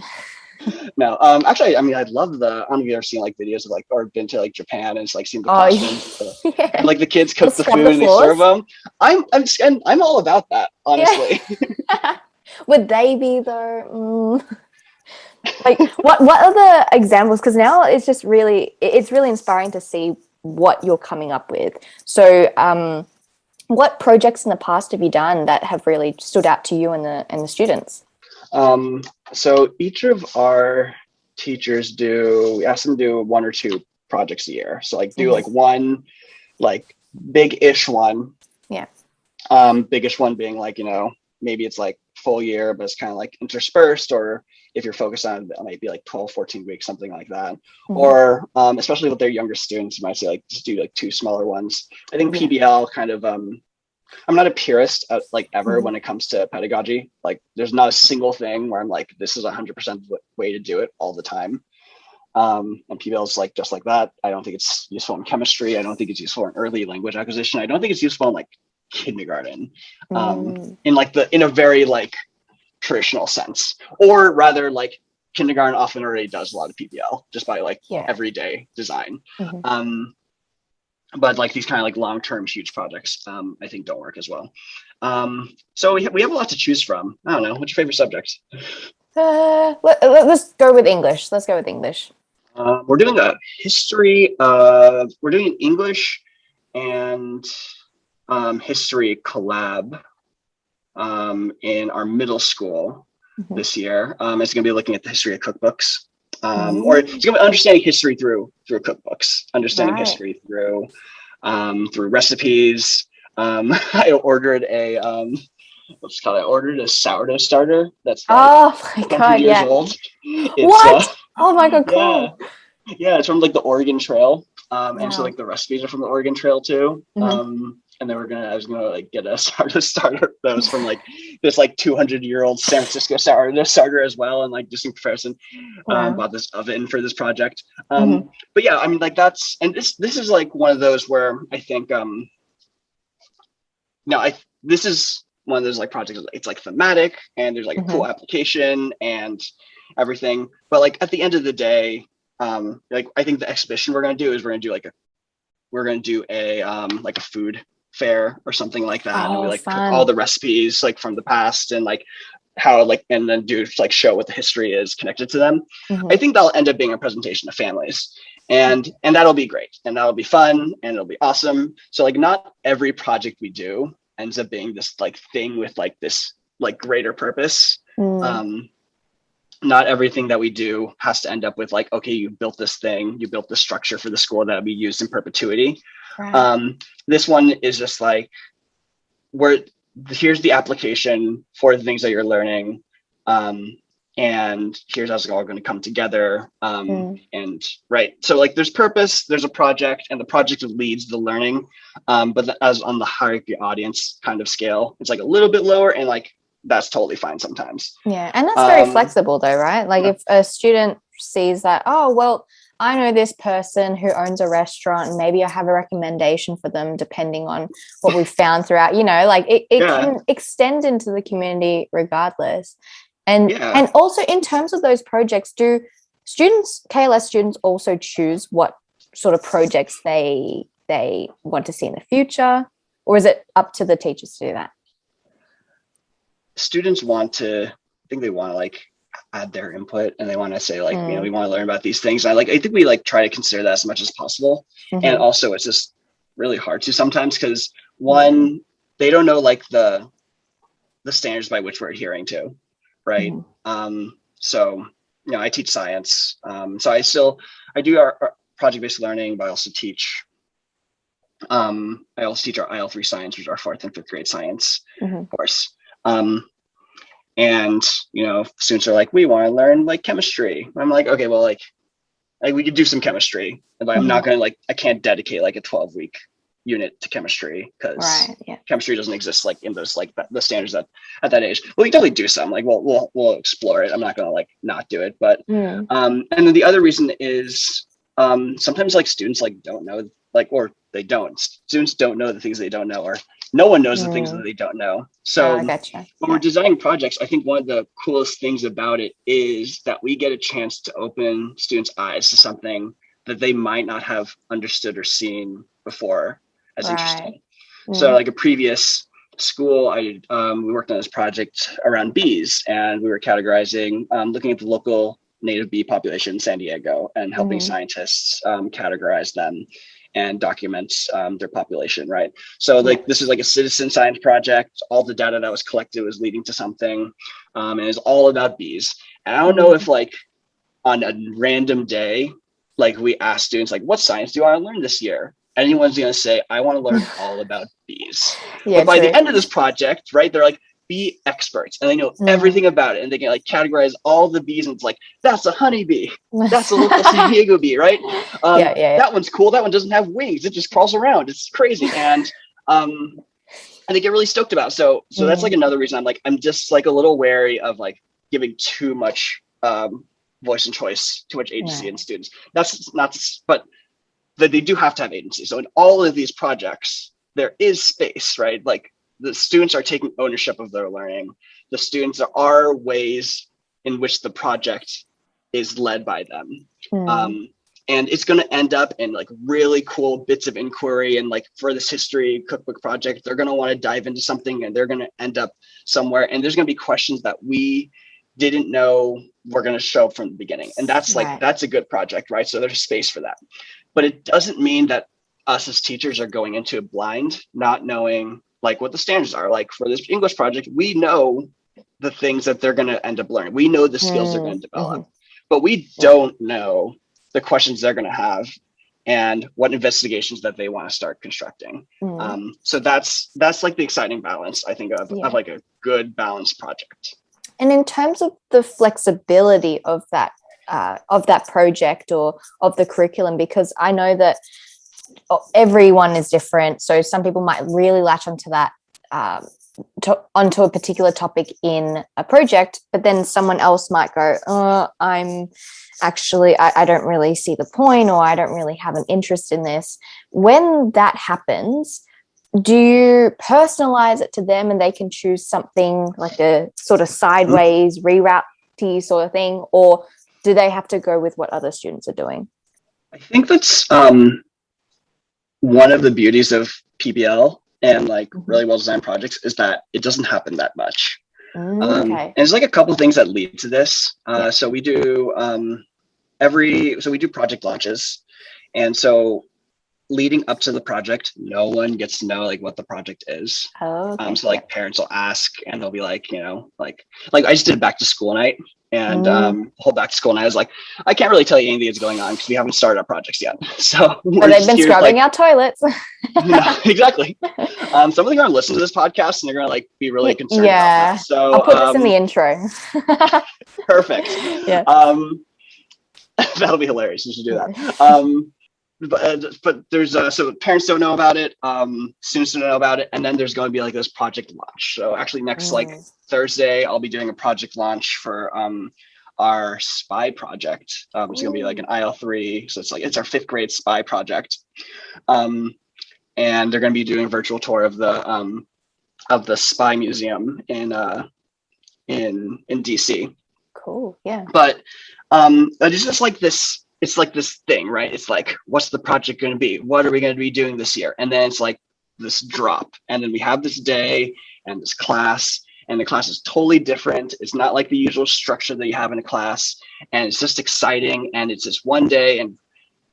No, actually, I mean, I'd love I don't know if you've ever seen like videos of like, or been to like Japan and it's like seen the classrooms, and like the kids cook the food and they serve them. I'm all about that, honestly. Yeah. Would they be though? Like what are the examples? Because now it's really inspiring to see what you're coming up with. So, what projects in the past have you done that have really stood out to you and the students? So each of our teachers we ask them to do 1 or 2 projects a year. So like do like one, like big-ish one. Yeah. Biggest one being like, maybe it's like full year, but it's kind of like interspersed, or if you're focused on it, might be like 12, 14 weeks, something like that. Or especially with their younger students, you might say like just do like 2 smaller ones. I think PBL kind of, I'm not a purist like ever when it comes to pedagogy. Like there's not a single thing where I'm like, this is 100% the way to do it all the time. And PBL is like just like that. I don't think it's useful in chemistry. I don't think it's useful in early language acquisition. I don't think it's useful in like kindergarten, in a very like traditional sense, or rather like kindergarten often already does a lot of PBL just by like everyday design. But like these kind of like long-term huge projects, I think don't work as well. So we have a lot to choose from. I don't know. What's your favorite subject? Let's go with English. We're doing a history. We're doing an English and history collab in our middle school this year. It's going to be looking at the history of cookbooks. Or it's going to be understanding history through cookbooks, understanding history through recipes. I ordered a I ordered a sourdough starter that's like 100 years old. What? Oh my god, cool. Yeah, it's from like the Oregon Trail. And so like the recipes are from the Oregon Trail too. And then I was gonna like get a sourdough starter that was from like this like 200-year-old San Francisco sourdough starter as well, and like just in comparison, bought this oven for this project. But yeah, I mean like this is like one of those where I think this is one of those like projects. It's like thematic and there's like a cool application and everything. But like at the end of the day, like I think the exhibition we're gonna do a food fair or something like that, and we like cook all the recipes like from the past and like how like, and then do like show what the history is connected to them. I think that'll end up being a presentation to families, and that'll be great, and that'll be fun, and it'll be awesome. So like not every project we do ends up being this like thing with like this like greater purpose. Not everything that we do has to end up with like, okay, you built this thing, you built this structure for the school that'll be used in perpetuity. This one is just like, here's the application for the things that you're learning, and here's how it's all going to come together. And right, so like there's purpose, there's a project, and the project leads the learning. But as on the hierarchy audience kind of scale, it's like a little bit lower, and like that's totally fine sometimes. Yeah, and that's very flexible though, right? Like if a student sees that, oh, well, I know this person who owns a restaurant and maybe I have a recommendation for them depending on what we've found throughout, like it can extend into the community regardless. And also in terms of those projects, do KLS students also choose what sort of projects they want to see in the future, or is it up to the teachers to do that? students want to, I think they want to like add their input, and they want to say like, we want to learn about these things. And I think we like try to consider that as much as possible. And also it's just really hard to sometimes, because one, they don't know like the standards by which we're adhering to, right? So, I teach science. So I do our project-based learning, but I also teach our IL3 science, which is our 4th and 5th grade science course. And, students are like, we want to learn like chemistry. I'm like, okay, well, like we could do some chemistry, but I'm not going to I can't dedicate like a 12-week unit to chemistry, because chemistry doesn't exist like in those like the standards at that age. Well, we definitely do some, like we'll explore it. I'm not going to like not do it, but and then the other reason is sometimes like students like don't know, like, or they don't, students don't know the things they don't know, or no one knows the things that they don't know. So when we're designing projects, I think one of the coolest things about it is that we get a chance to open students' eyes to something that they might not have understood or seen before as interesting. So like a previous school, we worked on this project around bees, and we were categorizing, looking at the local native bee population in San Diego, and helping scientists categorize them and document their population, right? So like this is like a citizen science project. All the data that was collected was leading to something, and it's all about bees. And I don't know if like on a random day, like we ask students like, what science do you want to learn this year? Anyone's going to say, I want to learn all about bees. But by the end of this project, right, they're like bee experts, and they know everything about it, and they can like categorize all the bees, and it's like, that's a honeybee, that's a local San Diego bee, right? That one's cool. That one doesn't have wings. It just crawls around. It's crazy. And they get really stoked about it. So that's like another reason I'm just like a little wary of like giving too much voice and choice, too much agency in students. That's not, but that they do have to have agency. So in all of these projects, there is space, right? Like the students are taking ownership of their learning. The students, there are ways in which the project is led by them. And it's going to end up in like really cool bits of inquiry. And like for this history cookbook project, they're going to want to dive into something, and they're going to end up somewhere. And there's going to be questions that we didn't know were going to show up from the beginning. And that's like, that's a good project, right? So there's space for that. But it doesn't mean that us as teachers are going into it blind, not knowing like what the standards are. Like for this English project, we know the things that they're going to end up learning. We know the skills they're going to develop, but we don't know the questions they're going to have and what investigations that they want to start constructing. So that's like the exciting balance, I think, of like a good balanced project. And in terms of the flexibility of that project or of the curriculum, because I know that everyone is different. So some people might really latch onto that, onto a particular topic in a project, but then someone else might go, I don't really see the point, or I don't really have an interest in this. When that happens, do you personalize it to them and they can choose something like a sort of sideways reroute sort of thing, or do they have to go with what other students are doing? I think that's one of the beauties of PBL and like really well designed projects is that it doesn't happen that much. And there's like a couple of things that lead to this. So we do we do project launches, and so leading up to the project, no one gets to know like what the project is. So like parents will ask, and they'll be like, like I just did a back to school night, and the whole back to school night, I was like, I can't really tell you anything that's going on because we haven't started our projects yet. So they've been scrubbing our toilets. No, exactly. Some of them are going to listen to this podcast, and they're going to like be really concerned about that. So I'll put this in the intro. Perfect. Yeah. That'll be hilarious. You should do that. But there's so parents don't know about it, students don't know about it, and then there's going to be like this project launch. So actually next like Thursday, I'll be doing a project launch for our spy project. It's going to be like an IL3, so it's our 5th grade spy project, and they're going to be doing a virtual tour of the spy museum in DC. Cool. Yeah. But it's just like this. It's like this thing, right? It's like, what's the project going to be? What are we going to be doing this year? And then it's like this drop. And then we have this day and this class, and the class is totally different. It's not like the usual structure that you have in a class, and it's just exciting, and it's just one day, and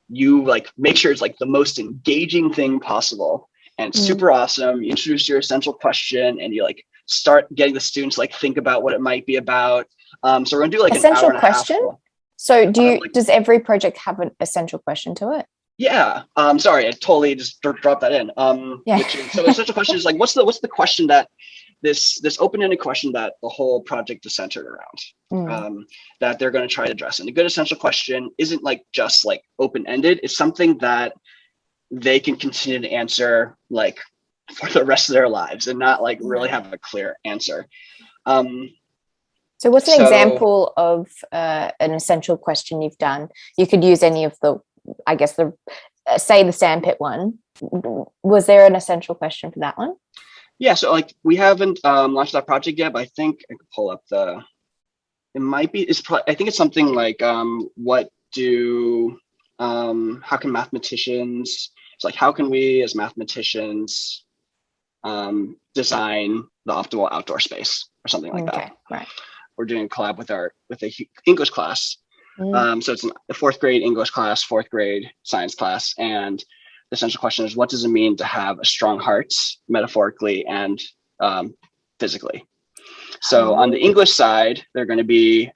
you like make sure it's like the most engaging thing possible, and it's super awesome. You introduce your essential question, and you like start getting the students like think about what it might be about. So we're gonna do like essential an hour and question. a half. So does every project have an essential question to it? Yeah. Sorry, I totally just dropped that in. Yeah. So the essential question is like, what's the question that this open-ended question that the whole project is centered around, that they're going to try to address. And a good essential question isn't like just like open-ended. It's something that they can continue to answer like for the rest of their lives and not like really have a clear answer. So what's an example of an essential question you've done? You could use any of the, I guess, say the sandpit one. Was there an essential question for that one? Yeah, so like we haven't launched that project yet, but I think I could pull up it might be, I think it's something like how can mathematicians, it's like how can we as mathematicians design the optimal outdoor space or something like that. Right. We're doing a collab with a English class. So it's a fourth grade English class, fourth grade science class, and the essential question is, what does it mean to have a strong heart, metaphorically and physically? So on the English side, they're going to be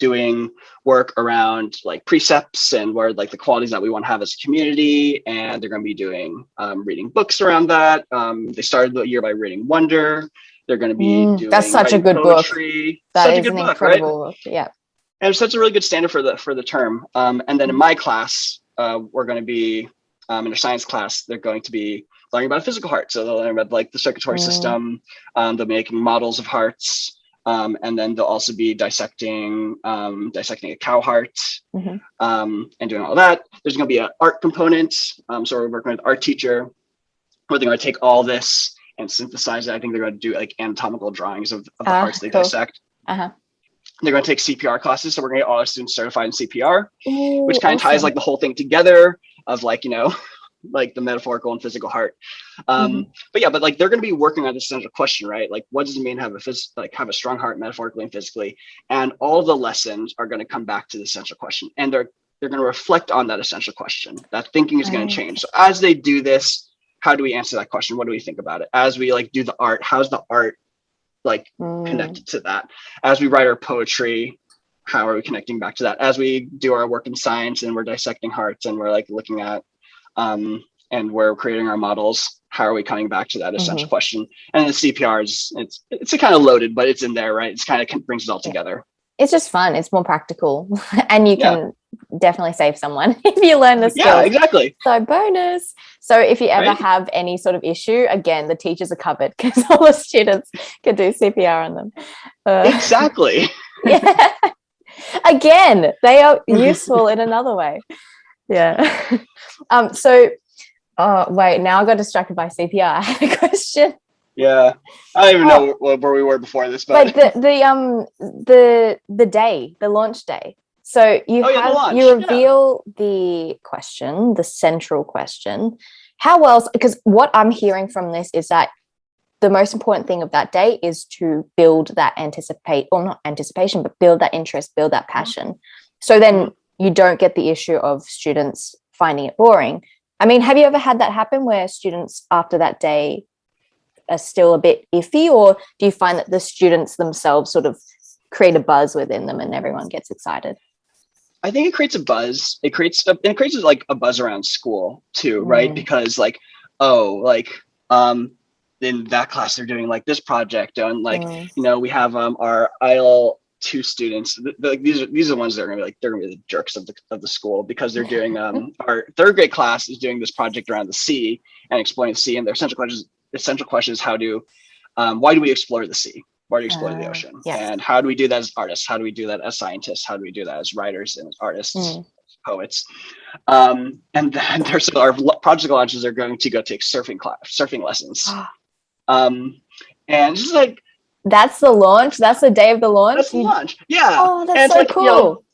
doing work around like precepts and where like the qualities that we want to have as a community, and they're going to be doing reading books around that. They started the year by reading Wonder. They're going to be doing that's such a good poetry. Book. That such is a good an book, incredible right? book. Yeah. And it sets a really good standard for the term. And then in my class, we're going to be in our science class, they're going to be learning about a physical heart. So they'll learn about like the circulatory system. They'll be making models of hearts. And then they'll also be dissecting a cow heart, and doing all that. There's going to be an art component. So we're working with an art teacher where they're going to take all this and synthesize it. I think they're going to do like anatomical drawings of the hearts they dissect. They're going to take CPR classes. So we're going to get all our students certified in CPR, which kind of ties like the whole thing together of like, like the metaphorical and physical heart. But like they're going to be working on this essential question, right? Like, what does it mean to have have a strong heart metaphorically and physically? And all the lessons are going to come back to the essential question, and they're going to reflect on that essential question. That thinking is going to change. So as they do this, how do we answer that question? What do we think about it? As we like do the art, how's the art like connected to that? As we write our poetry, how are we connecting back to that? As we do our work in science and we're dissecting hearts and we're like looking at and we're creating our models, how are we coming back to that essential question? And the CPR is it's a kind of loaded, but it's in there, right? It's kind of brings it all together. It's just fun. It's more practical, and you can definitely save someone if you learn the skills. Yeah, exactly. So bonus. So if you ever have any sort of issue, again, the teachers are covered because all the students can do CPR on them. Exactly. Yeah. Again, they are useful in another way. Yeah. Wait, now I got distracted by CPR. I had a question. Yeah, I don't even know where we were before this, but the day, the launch day. So you reveal the question, the central question. How else? Because what I'm hearing from this is that the most important thing of that day is to build that build that interest, build that passion. So then you don't get the issue of students finding it boring. I mean, have you ever had that happen where students after that day are still a bit iffy, or do you find that the students themselves sort of create a buzz within them and everyone gets excited? I think it creates a buzz. It creates like a buzz around school too, right? Because like, in that class they're doing like this project, and like we have our IL2 students. These are the ones that are gonna be the jerks of the school, because they're doing our third grade class is doing this project around the sea and exploring the sea, and their essential question is why do we explore the sea? Why do we explore the ocean? And how do we do that as artists? How do we do that as scientists? How do we do that as writers and as artists, poets? And then our project launches are going to go take surfing lessons. And just like, that's the launch. That's the day of the launch. That's the launch. Yeah. Oh, that's so cool.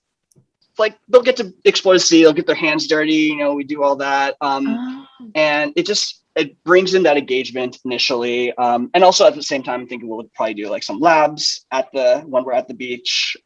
Like they'll get to explore the sea. They'll get their hands dirty. We do all that. And it brings in that engagement initially. And also at the same time, I'm thinking we'll probably do like some labs when we're at the beach.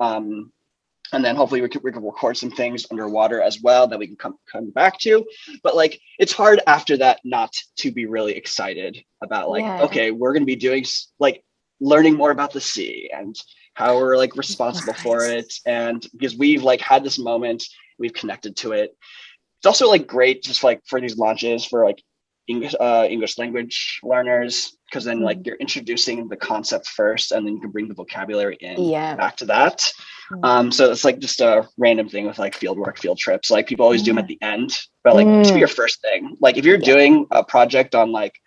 And then hopefully we can record some things underwater as well that we can come back to. But like, it's hard after that not to be really excited about like, okay, we're going to be doing like learning more about the sea and how we're like responsible for it. And because we've like had this moment, we've connected to it. It's also like great just like for these launches for like English language learners, because then like you're introducing the concept first and then you can bring the vocabulary in back to that. So it's like just a random thing with like field trips. Like people always do them at the end, but like it should be your first thing. Like if you're doing a project on like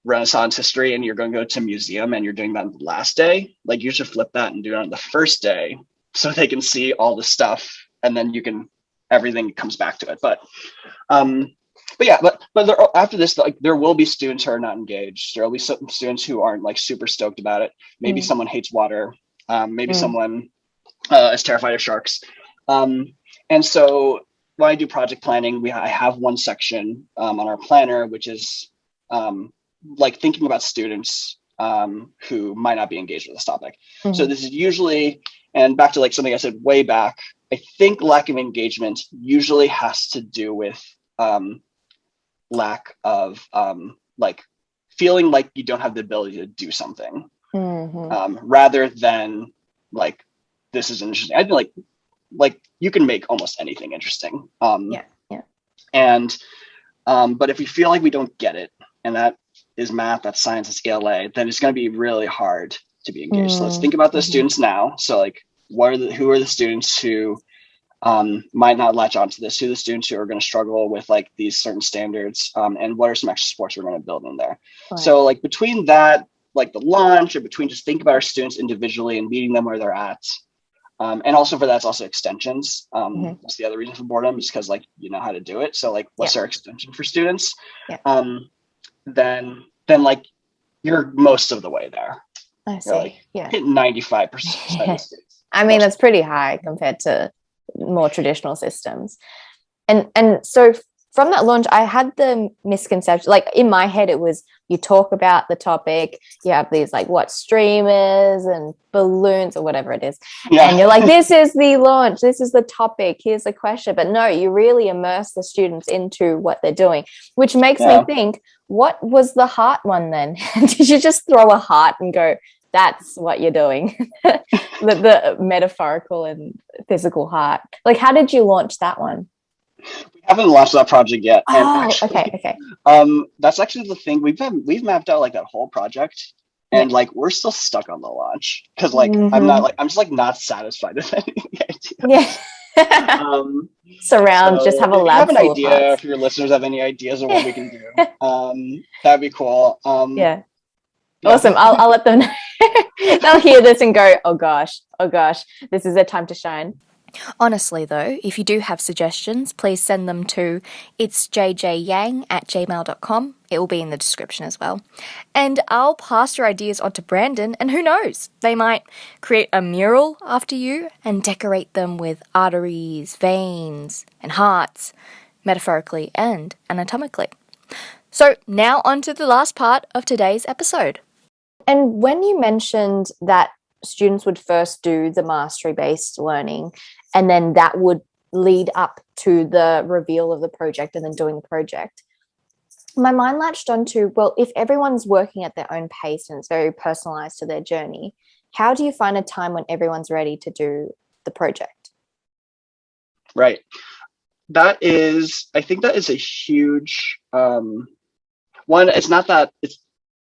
Renaissance history and you're going to go to a museum and you're doing that on the last day, like you should flip that and do it on the first day so they can see all the stuff and then everything comes back to it. But after this, like there will be students who are not engaged. There will be some students who aren't like super stoked about it. Maybe someone hates water. Maybe someone is terrified of sharks. And so when I do project planning, I have one section on our planner, which is like thinking about students who might not be engaged with this topic. So this is usually, and back to like something I said way back, I think lack of engagement usually has to do with lack of like feeling like you don't have the ability to do something rather than like this is interesting. I feel like you can make almost anything interesting. And but if we feel like we don't get it, and that is math, that's science, that's ELA, then it's going to be really hard to be engaged. So let's think about the students now. So like who are the students who might not latch onto this, who are the students who are going to struggle with like these certain standards, and what are some extra sports we're going to build in there. So like between that, like the launch, or between just think about our students individually and meeting them where they're at, and also for that's also extensions. That's the other reason for boredom, is because like you know how to do it. So like what's our extension for students? Then like you're most of the way there. I see. Like, hit 95% of students. I mean, that's pretty high compared to more traditional systems. And so from that launch, I had the misconception, like in my head, it was you talk about the topic, you have these like streamers and balloons or whatever it is. And you're like, this is the launch, this is the topic, here's the question. But no, you really immerse the students into what they're doing, which makes me think, what was the heart one then? Did you just throw a heart and go, that's what you're doing? the metaphorical and physical heart. Like, how did you launch that one? We haven't launched that project yet. Okay. That's actually the thing. We've mapped out like that whole project, and like we're still stuck on the launch because like I'm just like not satisfied with any idea. Surround, so just have a lab. If you have an idea, if your listeners have any ideas of what we can do, that'd be cool. Awesome. I'll let them know. They'll hear this and go, oh gosh, this is their time to shine. Honestly, though, if you do have suggestions, please send them to itsjjyang@gmail.com. It will be in the description as well. And I'll pass your ideas on to Brandon, and who knows, they might create a mural after you and decorate them with arteries, veins, and hearts, metaphorically and anatomically. So now on to the last part of today's episode. And when you mentioned that students would first do the mastery-based learning, and then that would lead up to the reveal of the project and then doing the project, my mind latched onto, well, if everyone's working at their own pace and it's very personalized to their journey, how do you find a time when everyone's ready to do the project? Right. I think that is a huge one. It's not that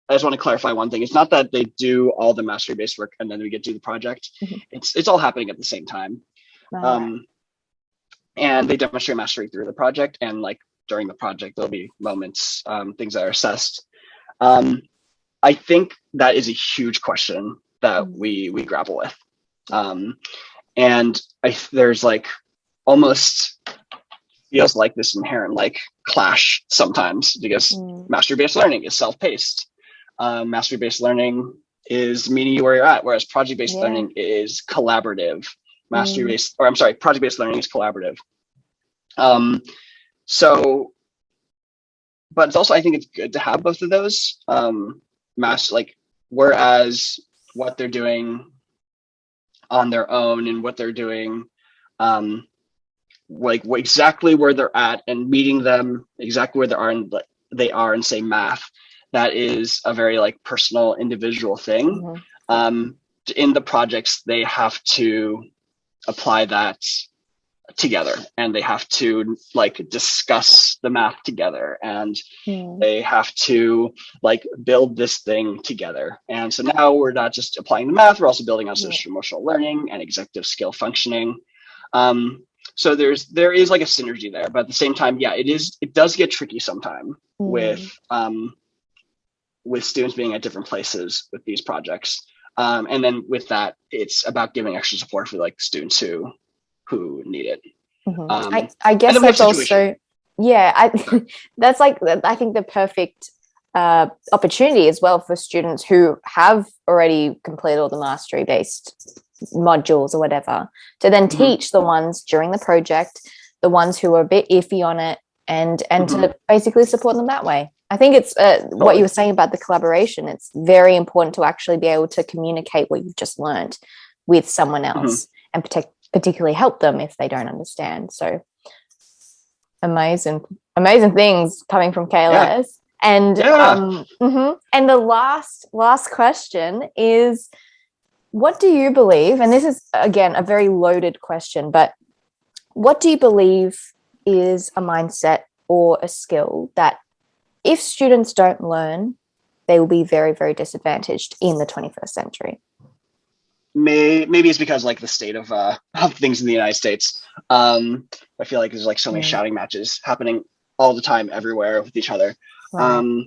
I just want to clarify one thing. It's not that they do all the mastery-based work and then we get to do the project. It's all happening at the same time. And they demonstrate mastery through the project, and like during the project, there'll be moments, things that are assessed. I think that is a huge question that we grapple with. And there's like almost feels like this inherent like clash sometimes, because mastery-based learning is self-paced. Mastery-based learning is meeting you where you're at, whereas project-based learning is collaborative. Project-based learning is collaborative. So but it's also, I think it's good to have both of those. Whereas what they're doing on their own and what they're doing, exactly where they're at and meeting them exactly where they are in, say, math, that is a very like personal, individual thing. In the projects, they have to apply that together, and they have to like discuss the math together, and they have to like build this thing together. And so now we're not just applying the math, we're also building on social emotional learning and executive skill functioning. So there is like a synergy there, but at the same time, it does get tricky sometime with students being at different places with these projects. And then with that, it's about giving extra support for like students who need it. I guess that's also, that's like, I think the perfect opportunity as well for students who have already completed all the mastery-based modules or whatever, to then teach the ones during the project, the ones who are a bit iffy on it, and to basically support them that way. I think it's what you were saying about the collaboration. It's very important to actually be able to communicate what you've just learned with someone else and particularly help them if they don't understand. So amazing things coming from KLS. And and the last question is, what do you believe, and this is again a very loaded question, but what do you believe is a mindset or a skill that if students don't learn, they will be very, very disadvantaged in the 21st century? Maybe it's because like the state of things in the United States. I feel like there's like so many shouting matches happening all the time everywhere with each other. Right.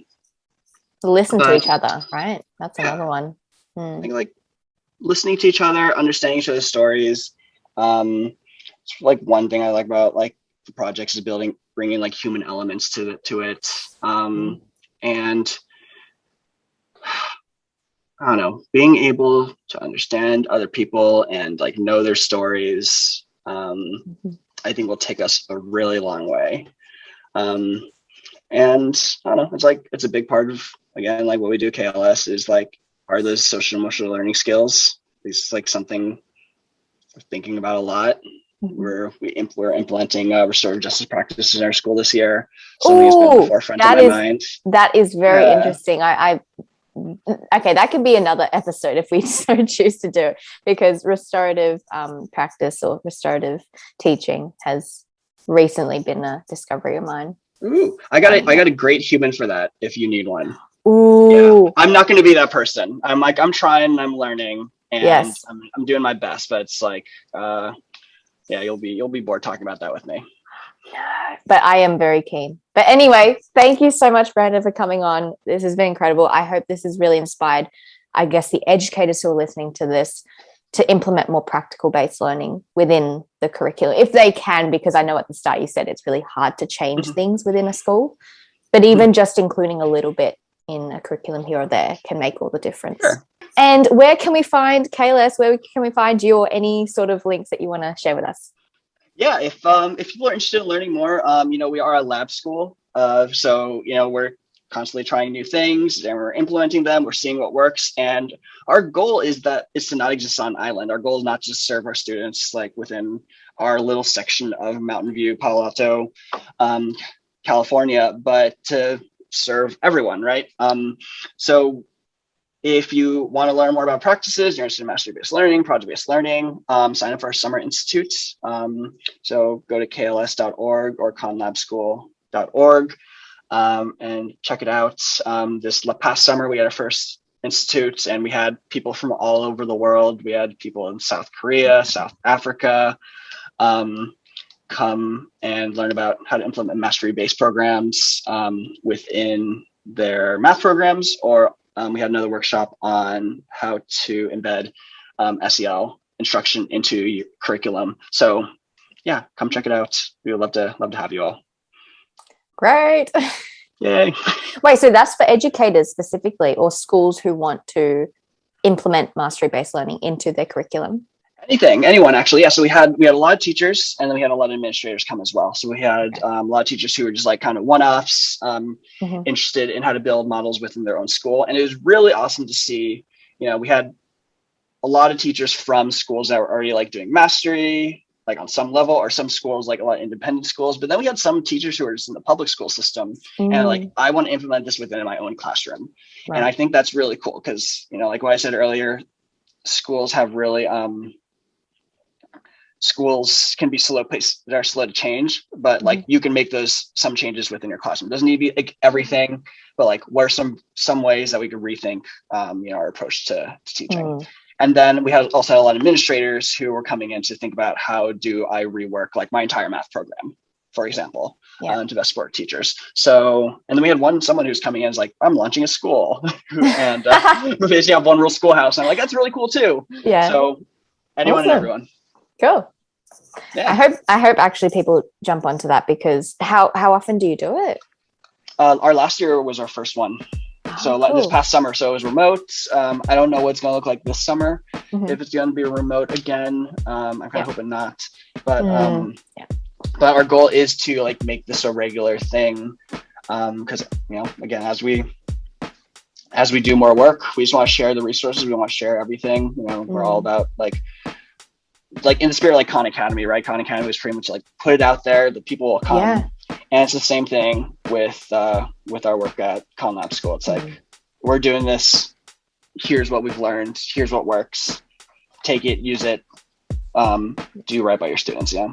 Listen to each other, right? That's another one. I think like listening to each other, understanding each other's stories. It's like one thing I like about like the projects is bringing like human elements to it. And I don't know, being able to understand other people and like know their stories, I think will take us a really long way. And I don't know, it's a big part of, again, like what we do at KLS is like, are those social emotional learning skills. It's like something we're thinking about a lot. We're implementing restorative justice practices in our school this year. Something has been at the forefront of my mind. That is very interesting. Okay, that could be another episode if we so choose to do it, because restorative practice or restorative teaching has recently been a discovery of mine. Ooh, I got a great human for that if you need one. Ooh. Yeah. I'm not going to be that person. I'm trying and I'm learning and I'm doing my best, but it's like you'll be bored talking about that with me. But I am very keen. But anyway, thank you so much, Brandon, for coming on. This has been incredible. I hope this has really inspired, I guess, the educators who are listening to this to implement more practical-based learning within the curriculum, if they can, because I know at the start you said it's really hard to change things within a school. But even just including a little bit in a curriculum here or there can make all the difference. Sure. And where can we find KLS? Where can we find you, or any sort of links that you want to share with us? Yeah, if people are interested in learning more, we are a lab school. So we're constantly trying new things and we're implementing them. We're seeing what works. And our goal is to not exist on an island. Our goal is not just serve our students like within our little section of Mountain View, Palo Alto, California, but to serve everyone, right? So if you want to learn more about practices, you're interested in mastery-based learning, project-based learning, sign up for our summer institutes. So go to kls.org or conlabschool.org and check it out. This past summer, we had our first institute and we had people from all over the world. We had people in South Korea, South Africa, come and learn about how to implement mastery-based programs within their math programs, or we had another workshop on how to embed SEL instruction into your curriculum. So yeah, come check it out. We would love to have you all. Great. Yay. Wait, so that's for educators specifically, or schools who want to implement mastery-based learning into their curriculum? Anyone actually. Yeah. So we had a lot of teachers, and then we had a lot of administrators come as well. So we had a lot of teachers who were just like kind of one-offs, interested in how to build models within their own school. And it was really awesome to see, we had a lot of teachers from schools that were already like doing mastery, like on some level, or some schools, like a lot of independent schools. But then we had some teachers who were just in the public school system and like, I want to implement this within my own classroom. Right. And I think that's really cool because, like what I said earlier, schools have really, schools can be slow paced, they're slow to change, but like you can make some changes within your classroom. It doesn't need to be like everything, but like what are some ways that we could rethink our approach to teaching. And then we also had a lot of administrators who were coming in to think about how do I rework like my entire math program, for example, to best support teachers. So, and then we had someone who's coming in is like, I'm launching a school and we're basically have one rule schoolhouse. And I'm like, that's really cool too. Yeah. So anyone and everyone. Cool. Yeah. I hope actually people jump onto that, because how often do you do it? Our last year was our first one. So cool. This past summer, so it was remote. I don't know what it's going to look like this summer. If it's going to be remote again, I'm kind of hoping not. But but our goal is to like make this a regular thing. Because again, as we do more work, we just want to share the resources. We want to share everything. We're all about like in the spirit of like Khan Academy, right? Khan Academy was pretty much like put it out there, the people will come. Yeah. And it's the same thing with our work at Khan Lab School. It's like, we're doing this. Here's what we've learned. Here's what works. Take it, use it, do right by your students. Yeah.